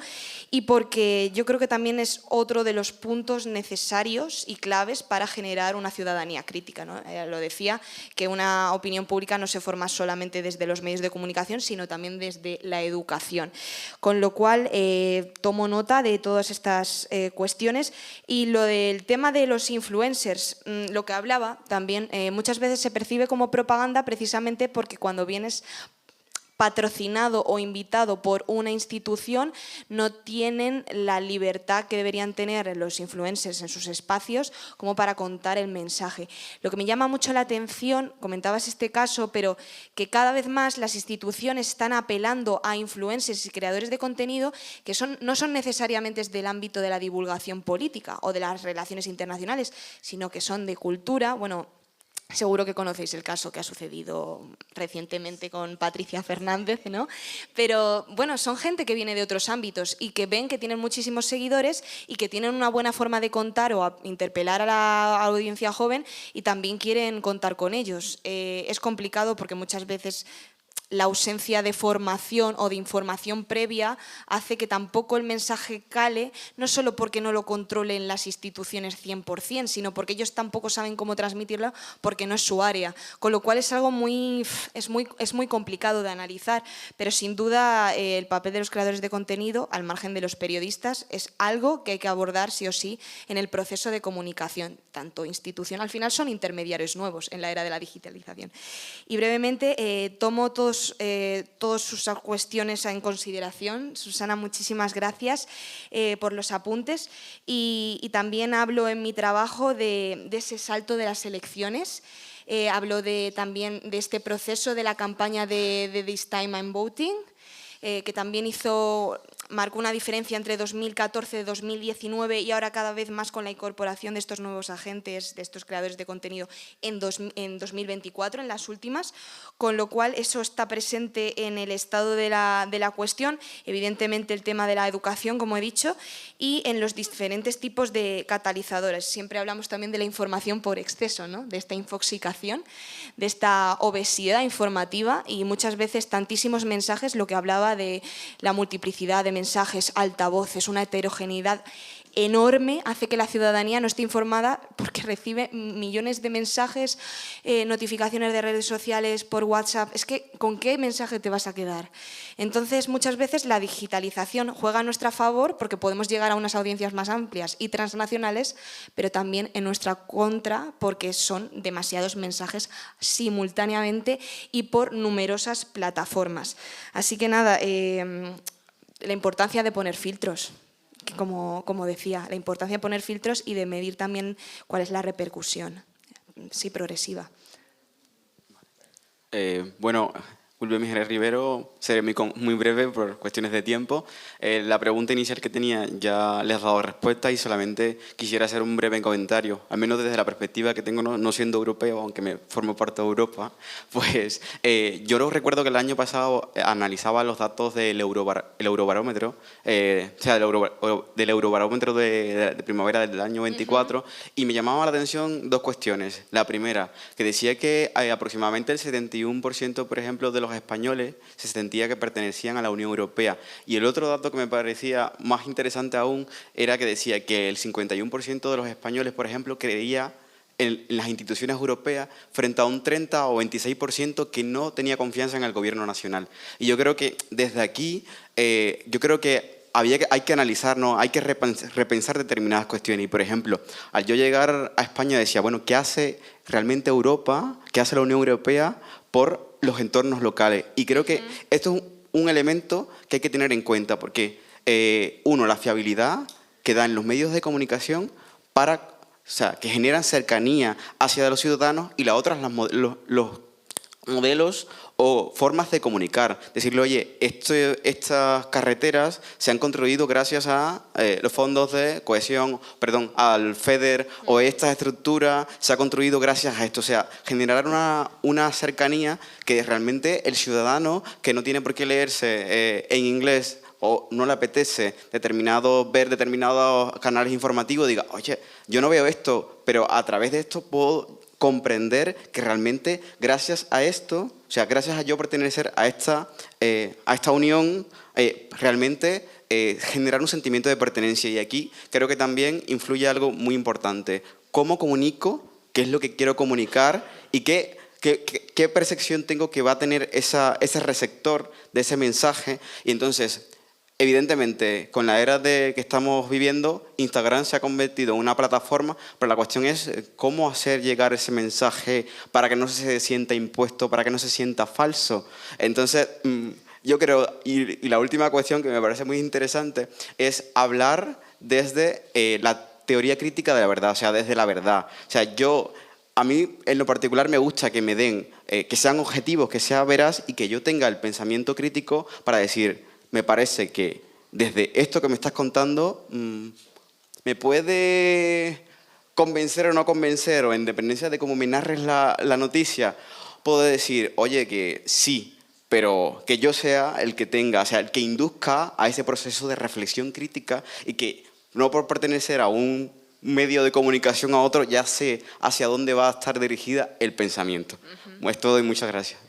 y porque yo creo que también es otro de los puntos necesarios y claves para generar una ciudadanía crítica, ¿no? Lo decía, que una opinión pública no se forma solamente desde los medios de comunicación, sino también desde la educación. Con lo cual, tomo nota de todas estas cuestiones y lo del tema de los influencers, lo que hablaba también, muchas veces se percibe como propaganda precisamente porque cuando vienes patrocinado o invitado por una institución, no tienen la libertad que deberían tener los influencers en sus espacios como para contar el mensaje. Lo que me llama mucho la atención, comentabas este caso, pero que cada vez más las instituciones están apelando a influencers y creadores de contenido que no son necesariamente del ámbito de la divulgación política o de las relaciones internacionales, sino que son de cultura, bueno. Seguro que conocéis el caso que ha sucedido recientemente con Patricia Fernández, ¿no? Pero bueno, son gente que viene de otros ámbitos y que ven que tienen muchísimos seguidores y que tienen una buena forma de contar o a interpelar a la audiencia joven y también quieren contar con ellos. Es complicado porque muchas veces la ausencia de formación o de información previa hace que tampoco el mensaje cale, no solo porque no lo controlen las instituciones 100%, sino porque ellos tampoco saben cómo transmitirlo porque no es su área. Con lo cual es algo muy complicado de analizar, pero sin duda el papel de los creadores de contenido, al margen de los periodistas, es algo que hay que abordar sí o sí en el proceso de comunicación, tanto institucional. Al final son intermediarios nuevos en la era de la digitalización. Y brevemente tomo todas sus cuestiones en consideración. Susana, muchísimas gracias por los apuntes y también hablo en mi trabajo de ese salto de las elecciones. Hablo también de este proceso de la campaña de This Time I'm Voting. que también marcó una diferencia entre 2014 y 2019 y ahora cada vez más con la incorporación de estos nuevos agentes, de estos creadores de contenido en 2024, en las últimas, con lo cual eso está presente en el estado de la cuestión, evidentemente el tema de la educación, como he dicho, y en los diferentes tipos de catalizadores. Siempre hablamos también de la información por exceso, ¿no? De esta infoxicación, de esta obesidad informativa y muchas veces tantísimos mensajes, lo que hablaba de la multiplicidad de mensajes, altavoces, una heterogeneidad enorme, hace que la ciudadanía no esté informada porque recibe millones de mensajes, notificaciones de redes sociales por WhatsApp. Es que, ¿con qué mensaje te vas a quedar? Entonces, muchas veces la digitalización juega a nuestra favor porque podemos llegar a unas audiencias más amplias y transnacionales, pero también en nuestra contra porque son demasiados mensajes simultáneamente y por numerosas plataformas. Así que nada, la importancia de poner filtros. Como decía, la importancia de poner filtros y de medir también cuál es la repercusión, sí, progresiva. Bueno, Julio Miguel Rivero, seré muy breve por cuestiones de tiempo. La pregunta inicial que tenía ya les he dado respuesta y solamente quisiera hacer un breve comentario, al menos desde la perspectiva que tengo, no siendo europeo, aunque me formo parte de Europa, pues yo recuerdo que el año pasado analizaba los datos del Eurobarómetro, del Eurobarómetro de primavera del año 24, y me llamaba la atención dos cuestiones. La primera, que decía que aproximadamente el 71%, por ejemplo, de los españoles se sentía que pertenecían a la Unión Europea. Y el otro dato que me parecía más interesante aún era que decía que el 51% de los españoles, por ejemplo, creía en las instituciones europeas frente a un 30 o 26% que no tenía confianza en el gobierno nacional. Y yo creo que desde aquí, yo creo que hay que analizarnos, hay que repensar determinadas cuestiones. Y, por ejemplo, al yo llegar a España decía, bueno, ¿qué hace realmente Europa, qué hace la Unión Europea por los entornos locales? Y creo que esto es un elemento que hay que tener en cuenta, porque, uno, la fiabilidad que dan los medios de comunicación que generan cercanía hacia los ciudadanos, y la otra, los modelos o formas de comunicar. Decirle, oye, estas carreteras se han construido gracias a los fondos de cohesión, al FEDER, o esta estructura se ha construido gracias a esto. O sea, generar una cercanía que realmente el ciudadano, que no tiene por qué leerse en inglés o no le apetece ver determinados canales informativos, diga, oye, yo no veo esto, pero a través de esto puedo comprender que realmente gracias a esto, o sea, gracias a yo pertenecer a esta unión, realmente generar un sentimiento de pertenencia. Y aquí creo que también influye algo muy importante. ¿Cómo comunico? ¿Qué es lo que quiero comunicar? ¿Y qué percepción tengo que va a tener ese receptor de ese mensaje? Y entonces, evidentemente, con la era que estamos viviendo, Instagram se ha convertido en una plataforma, pero la cuestión es cómo hacer llegar ese mensaje para que no se sienta impuesto, para que no se sienta falso. Entonces, yo creo, y la última cuestión que me parece muy interesante, es hablar desde la teoría crítica de la verdad, o sea, desde la verdad. O sea, a mí en lo particular me gusta que me den, que sean objetivos, que sea veraz y que yo tenga el pensamiento crítico para decir, me parece que desde esto que me estás contando me puede convencer o no convencer, o en dependencia de cómo me narres la noticia, puedo decir, oye, que sí, pero que yo sea el que tenga, o sea, el que induzca a ese proceso de reflexión crítica, y que no por pertenecer a un medio de comunicación a otro ya sé hacia dónde va a estar dirigida el pensamiento. Es todo y muchas gracias.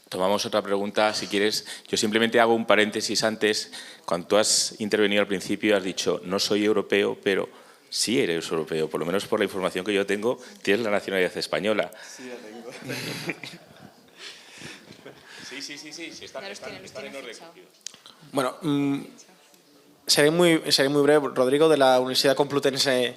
Tomamos otra pregunta, si quieres. Yo simplemente hago un paréntesis antes. Cuando tú has intervenido al principio, has dicho, no soy europeo, pero sí eres europeo. Por lo menos por la información que yo tengo, tienes la nacionalidad española. Sí, la tengo. Sí, están en orden. Bueno, seré muy breve. Rodrigo, de la Universidad Complutense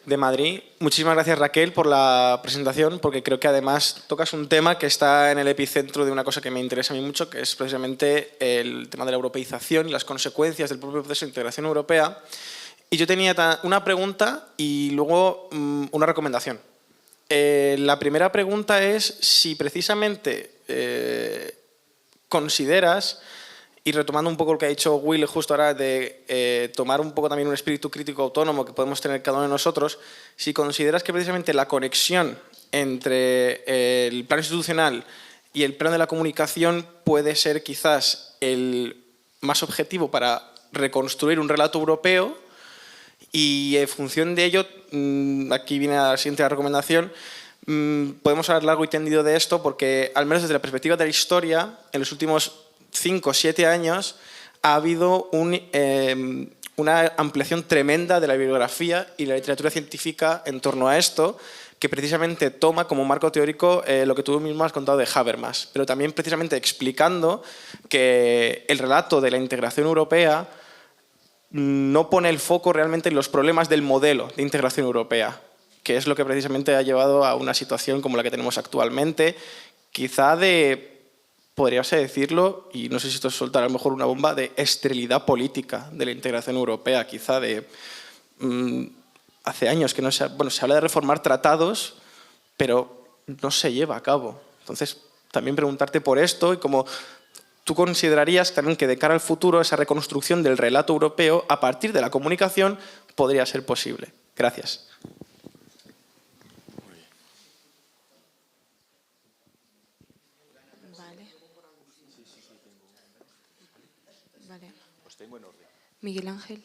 de Madrid. Muchísimas gracias, Raquel, por la presentación, porque creo que además tocas un tema que está en el epicentro de una cosa que me interesa a mí mucho, que es precisamente el tema de la europeización y las consecuencias del propio proceso de integración europea. Y yo tenía una pregunta y luego una recomendación. La primera pregunta es si precisamente consideras, y retomando un poco lo que ha dicho Will justo ahora, de tomar un poco también un espíritu crítico autónomo que podemos tener cada uno de nosotros, si consideras que precisamente la conexión entre el plano institucional y el plano de la comunicación puede ser quizás el más objetivo para reconstruir un relato europeo, y en función de ello, aquí viene la siguiente recomendación, podemos hablar largo y tendido de esto porque, al menos desde la perspectiva de la historia, en los últimos 5 o 7 años ha habido una ampliación tremenda de la bibliografía y la literatura científica en torno a esto, que precisamente toma como marco teórico lo que tú mismo has contado de Habermas, pero también precisamente explicando que el relato de la integración europea no pone el foco realmente en los problemas del modelo de integración europea, que es lo que precisamente ha llevado a una situación como la que tenemos actualmente, quizá podríamos decirlo, y no sé si esto es soltar a lo mejor una bomba, de esterilidad política de la integración europea, quizá de hace años que no se habla de reformar tratados, pero no se lleva a cabo. Entonces, también preguntarte por esto y cómo tú considerarías también que de cara al futuro esa reconstrucción del relato europeo a partir de la comunicación podría ser posible. Gracias. Vale. Miguel Ángel,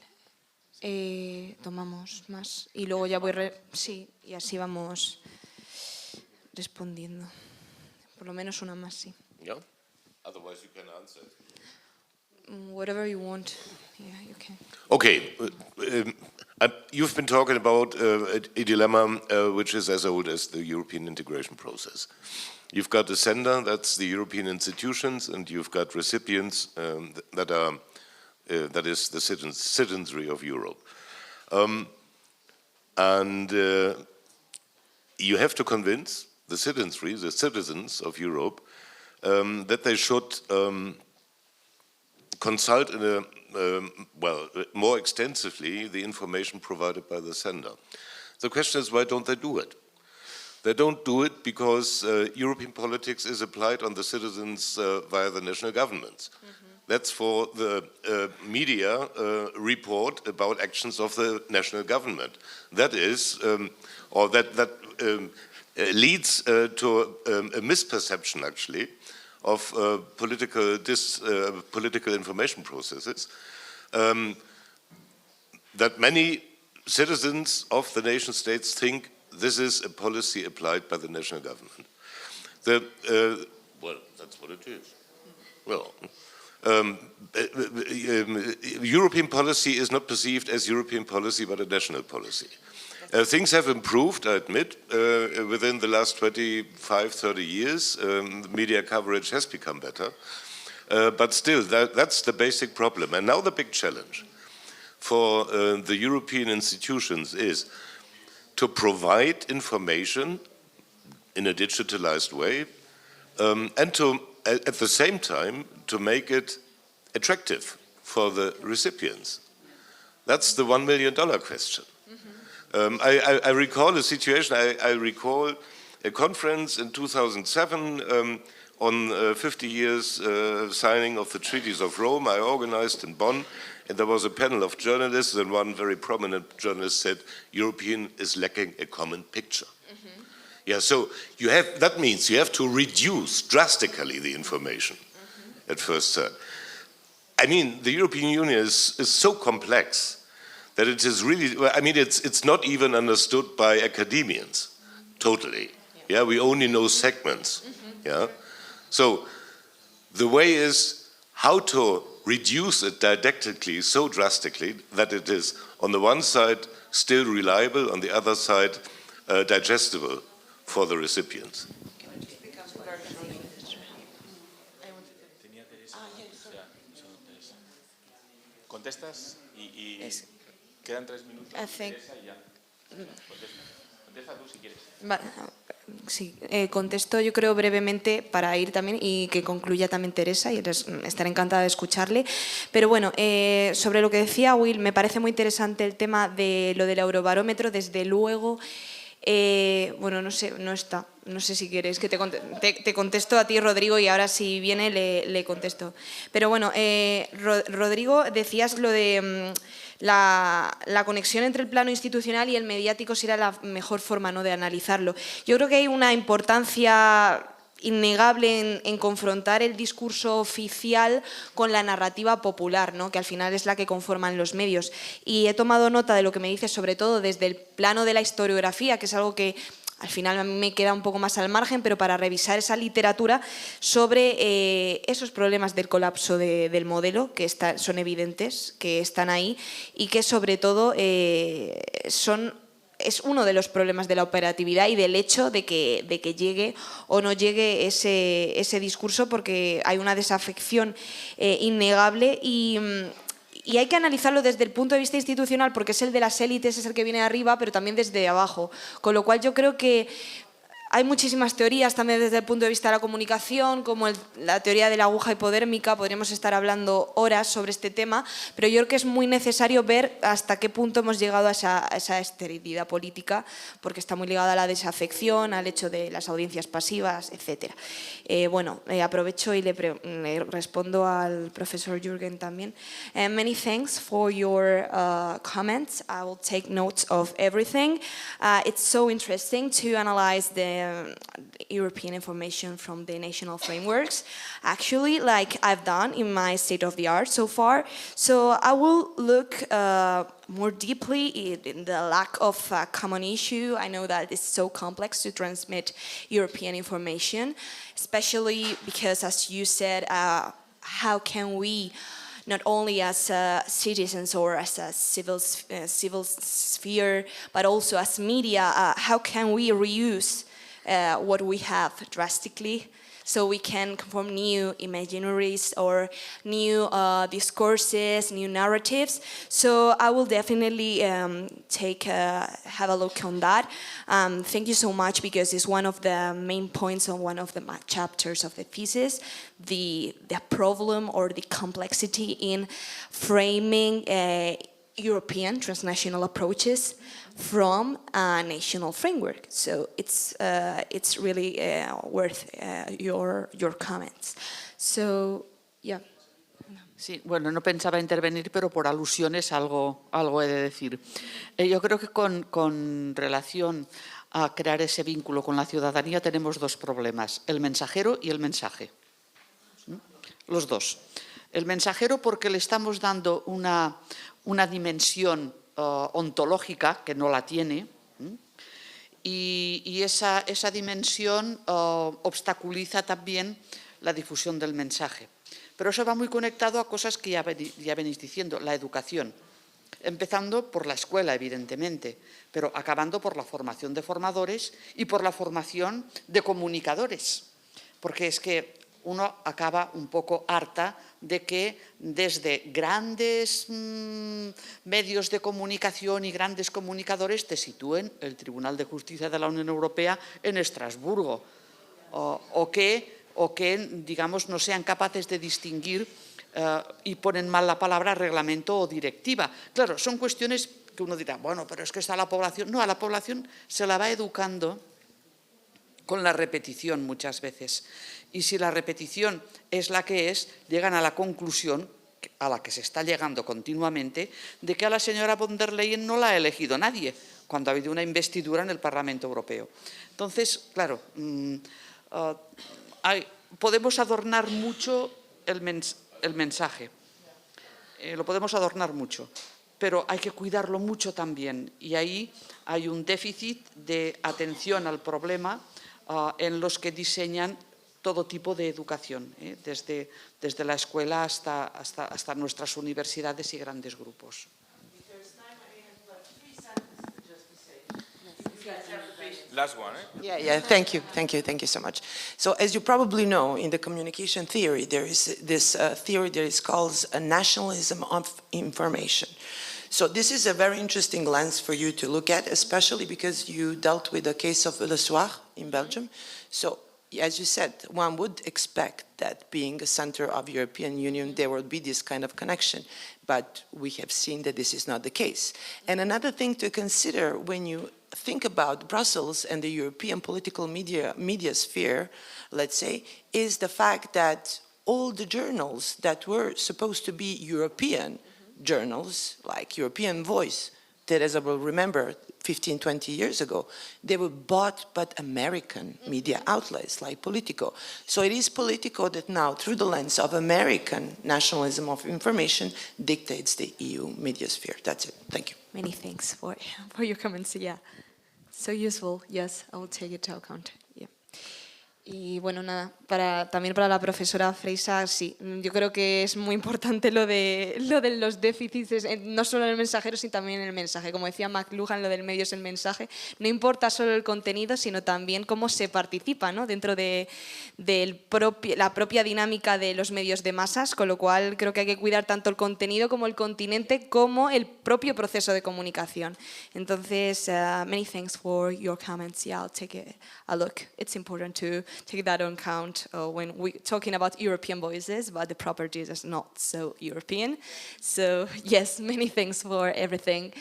tomamos más y luego ya voy... Sí, y así vamos respondiendo. Por lo menos una más, sí. Yeah? Otherwise you can answer. Whatever you want. Yeah, you can. Okay. You've been talking about a dilemma which is as old as the European integration process. You've got a sender, that's the European institutions, and you've got recipients that is the citizenry of Europe. You have to convince the citizenry, the citizens of Europe, that they should consult more extensively the information provided by the sender. The question is, why don't they do it? They don't do it because European politics is applied on the citizens via the national governments. That's for the media report about actions of the national government. That is, leads to a misperception, actually, of political information processes, that many citizens of the nation states think this is a policy applied by the national government. Well, that's what it is. Well, European policy is not perceived as European policy, but a national policy. Things have improved, I admit, within the last 25, 30 years. Media coverage has become better. But still, that's the basic problem. And now the big challenge for the European institutions is to provide information in a digitalized way and to, at the same time, to make it attractive for the recipients. That's the $1 million question. I recall a situation, I recall a conference in 2007 on 50 years signing of the Treaties of Rome. I organized in Bonn, and there was a panel of journalists, and one very prominent journalist said, European is lacking a common picture. Yeah, so that means you have to reduce drastically the information at first sight. I mean, the European Union is so complex that it is really, I mean, it's not even understood by academians, totally. Yeah, we only know segments. Yeah, so the way is how to reduce it didactically so drastically that it is, on the one side, still reliable, on the other side, digestible for the recipients. ¿Contestas? Quedan 3 minutos. Teresa, y ya. Contesta tú si quieres. Vale. Sí, contesto yo creo brevemente para ir también y que concluya también Teresa, y estaré encantada de escucharle. Pero bueno, sobre lo que decía Will, me parece muy interesante el tema de lo del Eurobarómetro. Desde luego, bueno, no sé, no está no sé si quieres que te contesto a ti, Rodrigo, y ahora si viene le contesto. Pero bueno, Rodrigo, decías lo de la conexión entre el plano institucional y el mediático si era la mejor forma, ¿no?, de analizarlo. Yo creo que hay una importancia innegable en confrontar el discurso oficial con la narrativa popular, ¿no?, que al final es la que conforman los medios. Y he tomado nota de lo que me dices, sobre todo desde el plano de la historiografía, que es algo que al final a mí me queda un poco más al margen, pero para revisar esa literatura sobre esos problemas del colapso del modelo, que son evidentes, que están ahí y que sobre todo es uno de los problemas de la operatividad y del hecho de que llegue o no llegue ese discurso, porque hay una desafección innegable y hay que analizarlo desde el punto de vista institucional, porque es el de las élites, es el que viene de arriba, pero también desde abajo. Con lo cual yo creo que hay muchísimas teorías también desde el punto de vista de la comunicación, como la teoría de la aguja hipodérmica. Podríamos estar hablando horas sobre este tema, pero yo creo que es muy necesario ver hasta qué punto hemos llegado a esa esterilidad política, porque está muy ligada a la desafección, al hecho de las audiencias pasivas, etc. Bueno, aprovecho y le respondo al profesor Jürgen también. Many thanks for your comments. I will take notes of everything. It's so interesting to analyze the European information from the national frameworks, actually, like I've done in my state of the art so far. So I will look more deeply in the lack of a common issue. I know that it's so complex to transmit European information, especially because, as you said, how can we, not only as citizens or as a civil sphere, but also as media, how can we reuse what we have drastically, so we can form new imaginaries or new discourses, new narratives. So I will definitely have a look on that. Thank you so much, because it's one of the main points on one of the chapters of the thesis, the problem or the complexity in framing European transnational approaches from a national framework. So it's really worth your comments. So, yeah. Sí, bueno, no pensaba intervenir, pero por alusiones algo he de decir. Yo creo que con relación a crear ese vínculo con la ciudadanía tenemos dos problemas, el mensajero y el mensaje. Los dos. El mensajero, porque le estamos dando una dimensión ontológica que no la tiene, y esa dimensión obstaculiza también la difusión del mensaje. Pero eso va muy conectado a cosas que ya venís diciendo, la educación, empezando por la escuela, evidentemente, pero acabando por la formación de formadores y por la formación de comunicadores, porque es que uno acaba un poco harta de que desde grandes medios de comunicación y grandes comunicadores te sitúen el Tribunal de Justicia de la Unión Europea en Estrasburgo, o que, digamos, no sean capaces de distinguir y ponen mal la palabra reglamento o directiva. Claro, son cuestiones que uno dirá, bueno, pero es que está la población. No, a la población se la va educando con la repetición muchas veces. Y si la repetición es la que es, llegan a la conclusión, a la que se está llegando continuamente, de que a la señora von der Leyen no la ha elegido nadie, cuando ha habido una investidura en el Parlamento Europeo. Entonces, claro, podemos adornar mucho el mensaje, lo podemos adornar mucho, pero hay que cuidarlo mucho también. Y ahí hay un déficit de atención al problema en los que diseñan todo tipo de educación, desde la escuela hasta nuestras universidades y grandes grupos. Last one, eh? Yeah, thank you so much. So as you probably know, in the communication theory, there is this theory that is called a nationalism of information. So this is a very interesting lens for you to look at, especially because you dealt with the case of Le Soir in Belgium. So as you said, one would expect that being a center of European Union, there would be this kind of connection. But we have seen that this is not the case. And another thing to consider when you think about Brussels and the European political media sphere, let's say, is the fact that all the journals that were supposed to be European journals, like European Voice, that, as I will remember, 15, 20 years ago, they were bought by American media outlets like Politico. So it is Politico that now, through the lens of American nationalism of information, dictates the EU media sphere. That's it. Thank you. Many thanks for your comments. Yeah, so useful. Yes, I will take it to account. Yeah. Y bueno, nada, también para la profesora Freisa, sí, yo creo que es muy importante lo de los déficits, no solo en el mensajero, sino también en el mensaje. Como decía McLuhan, lo del medio es el mensaje. No importa solo el contenido, sino también cómo se participa, ¿no?, dentro de la propia dinámica de los medios de masas, con lo cual creo que hay que cuidar tanto el contenido como el continente, como el propio proceso de comunicación. Entonces, many thanks for your comments. Yeah, I'll take a look. It's important to take that on account when we're talking about European voices, but the properties is not so European. So, yes, many thanks for everything.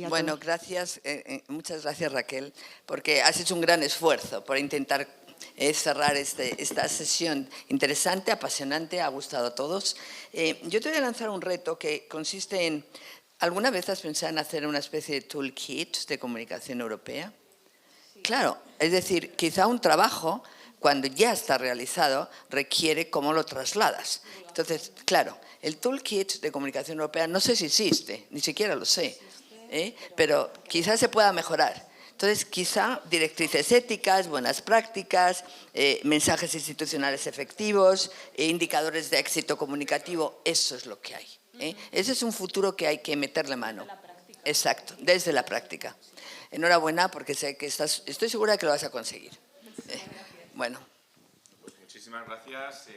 Bueno, gracias, muchas gracias, Raquel, porque has hecho un gran esfuerzo por intentar cerrar esta sesión interesante, apasionante, ha gustado a todos. Yo te voy a lanzar un reto que consiste en, ¿alguna vez has pensado en hacer una especie de toolkit de comunicación europea? Claro, es decir, quizá un trabajo, cuando ya está realizado, requiere cómo lo trasladas. Entonces, claro, el toolkit de comunicación europea no sé si existe, ni siquiera lo sé, pero quizá se pueda mejorar. Entonces, quizá directrices éticas, buenas prácticas, mensajes institucionales efectivos, indicadores de éxito comunicativo, eso es lo que hay. Ese es un futuro que hay que meterle mano. Exacto, desde la práctica. Enhorabuena, porque sé que estoy segura de que lo vas a conseguir. Bueno. Pues muchísimas gracias.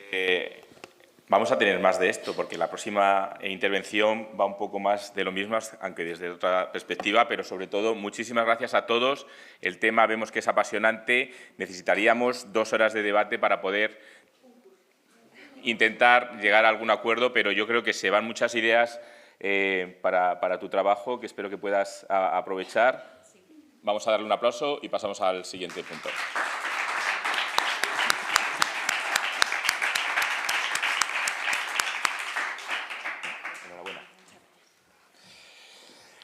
Vamos a tener más de esto, porque la próxima intervención va un poco más de lo mismo, aunque desde otra perspectiva, pero sobre todo, muchísimas gracias a todos. El tema vemos que es apasionante. Necesitaríamos 2 horas de debate para poder intentar llegar a algún acuerdo, pero yo creo que se van muchas ideas para tu trabajo, que espero que puedas aprovechar. Vamos a darle un aplauso y pasamos al siguiente punto.